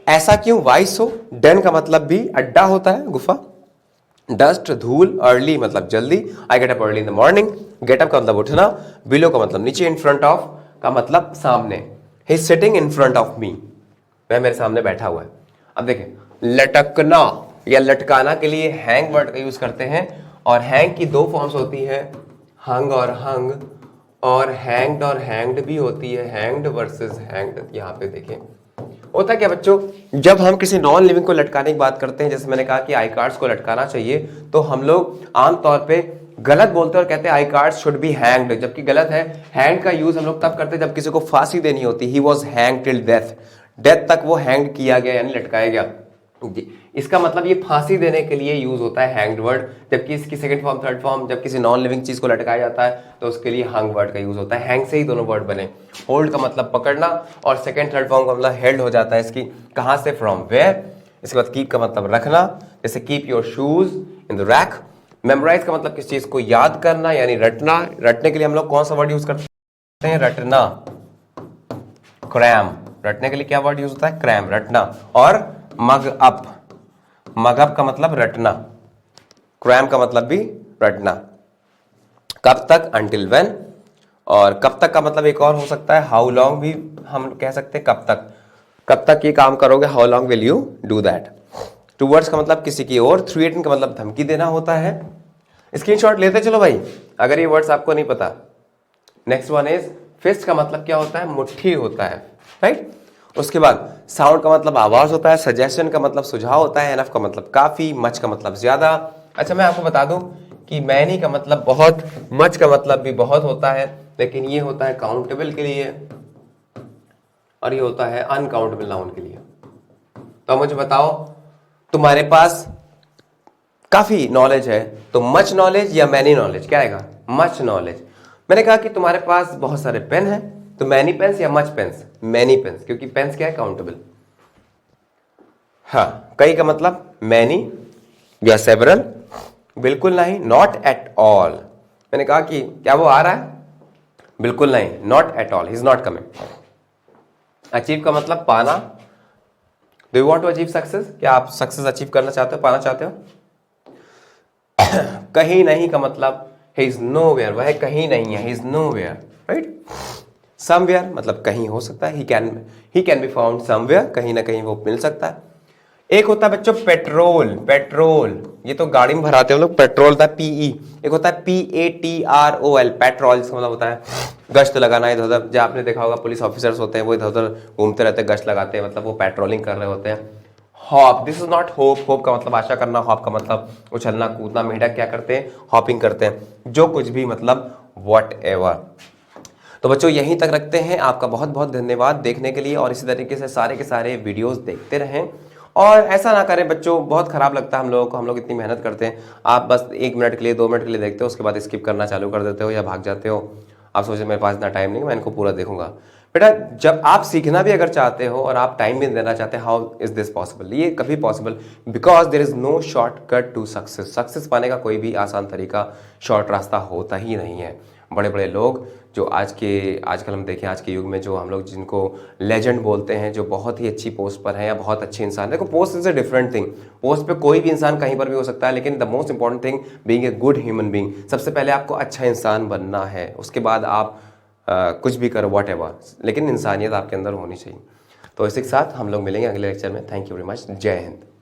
ऐसा क्यों? वाई सो। डेन का मतलब भी अड्डा होता है, गुफा। डस्ट, धूल। अर्ली मतलब जल्दी, I get up early in the morning. Get up का मतलब उठना। बिलो का मतलब नीचे। इन फ्रंट ऑफ का मतलब सामने। He is sitting in front of me, वह मेरे सामने बैठा हुआ है। अब देखें, लटकना या लटकाना के लिए हैंग वर्ड का यूज करते हैं, और हैंग की 2 फॉर्म्स होती है, हंग और हंग, और हैंग्ड और हैंग्ड भी होती है, हैंग्ड वर्सेस हैंग्ड। यहां पे देखें, होता क्या बच्चों, जब हम किसी नॉन लिविंग को लटकाने की बात करते हैं, जैसे मैंने कहा कि आई कार्ड्स को लटकाना चाहिए, तो हम लोग आमतौर पे गलत बोलते हैं और कहते हैं I cards should be hanged, जबकि गलत है। हैंग का यूज हम लोग तब करते हैं जब किसी को फांसी देनी होती। He was hang till death, death तक वो हैंग किया गया यानी लटकाया गया। इसका मतलब ये फांसी देने के लिए यूज होता है हैंग्ड वर्ड, जबकि इसकी सेकंड फॉर्म थर्ड फॉर्म जब किसी नॉन लिविंग चीज को लटकाया जाता है तो उसके लिए हंग वर्ड का यूज होता है। हैंग से ही दोनों वर्ड बने। होल्ड का मतलब पकड़ना और सेकंड थर्ड फॉर्म का मतलब हेल्ड हो जाता है इसकी, कहां से, फ्रॉम वेयर। इसके बाद कीप का मतलब रखना, जैसे keep your shoes in the rack. Memorize का मतलब किस चीज को याद करना यानी रटना। रटने के लिए हम लोग कौन सा वर्ड यूज करते हैं, रटना, क्रैम। रटने के लिए क्या वर्ड यूज होता है, क्रैम, रटना। और मग अप, मग अप का मतलब रटना, क्रैम का मतलब भी रटना। कब तक, अंटिल व्हेन। और कब तक का मतलब एक और हो सकता है हाउ लॉन्ग भी हम कह सकते हैं, कब तक ये काम करोगे, how long will you do that. Towards का मतलब किसी की ओर। थ्रेटन का मतलब धमकी देना होता है। स्क्रीनशॉट लेते चलो भाई अगर ये वर्ड्स आपको नहीं पता। नेक्स्ट वन इज फिस्ट का मतलब क्या होता है, मुट्ठी होता है, राइट। उसके बाद साउंड का मतलब आवाज होता है। सजेशन का मतलब सुझाव होता है। एनफ का मतलब काफी। मच का मतलब ज्यादा। अच्छा मैं आपको बता दूं कि मैनी का मतलब बहुत, मच का मतलब भी बहुत होता है, लेकिन ये होता है काउंटेबल के लिए और ये होता है अनकाउंटेबल नाउन के लिए। तो मुझे बताओ तुम्हारे पास काफी नॉलेज है तो मच नॉलेज या मैनी नॉलेज, क्या आएगा, मच नॉलेज। मैंने कहा कि तुम्हारे पास बहुत सारे पेन हैं तो मैनी पेन्स या मच पेन्स, मैनी पेन्स, क्योंकि पेन्स क्या है, काउंटेबल। हाँ, कई का मतलब मैनी या सेवरल, बिल्कुल नहीं, नॉट एट ऑल। मैंने कहा कि क्या वो आ रहा है, बिल्कुल नहीं, not at all, he is not coming. Achieve का मतलब पाना। Do you want to achieve success, क्या आप सक्सेस अचीव करना चाहते हो, पाना चाहते हो। कहीं नहीं का मतलब ही इज नोवेयर, वह कहीं नहीं है, he is nowhere, right. Somewhere मतलब कहीं हो सकता है, he can be found somewhere, कहीं ना कहीं वो मिल सकता है। एक होता है बच्चों पेट्रोल, पेट्रोल ये तो गाड़ी में भराते हो लोग, पेट्रोल होता है पीई। एक होता है PATROL, पेट्रोल, जिसका मतलब होता है गश्त लगाना इधर उधर। जब आपने देखा होगा पुलिस ऑफिसर्स होते हैं वो इधर उधर घूमते रहते हैं, गश्त लगाते हैं, मतलब वो पेट्रोलिंग कर रहे होते हैं। Hop, this is not hope, hope का मतलब आशा करना, हॉप का मतलब उछलना कूदना। मेंढक क्या करते हैं, हॉपिंग करते हैं, जो कुछ भी मतलब वॉट एवर। तो बच्चों यहीं तक रखते हैं। आपका बहुत बहुत धन्यवाद देखने के लिए और इसी तरीके से सारे के सारे वीडियोस देखते रहें। और ऐसा ना करें बच्चों, बहुत खराब लगता है हम लोगों को, हम लोग इतनी मेहनत करते हैं, आप बस 1 मिनट के लिए 2 मिनट के लिए देखते हो, उसके बाद स्किप करना चालू कर देते हो या भाग जाते हो। आप सोचे मेरे पास इतना टाइम नहीं, मैं इनको पूरा देखूंगा। बेटा जब आप सीखना भी अगर चाहते हो और आप टाइम भी देना चाहते हैं, हाउ इज दिस पॉसिबल, ये कभी possible, because there is no shortcut to success. Success पाने का कोई भी आसान तरीका, शॉर्ट रास्ता होता ही नहीं है। बड़े बड़े लोग जो आजकल हम देखें, आज के युग में जो हम लोग जिनको लेजेंड बोलते हैं, जो बहुत ही अच्छी पोस्ट पर हैं या बहुत अच्छे इंसान, देखो post is a different thing, post पे कोई भी इंसान कहीं पर भी हो सकता है, लेकिन the most important thing being a good human being. सबसे पहले आपको अच्छा इंसान बनना है, उसके बाद आप कुछ भी करो वॉट एवर, लेकिन इंसानियत आपके अंदर होनी चाहिए। तो इसी के साथ हम लोग मिलेंगे अगले लेक्चर में। थैंक यू वेरी मच, जय हिंद।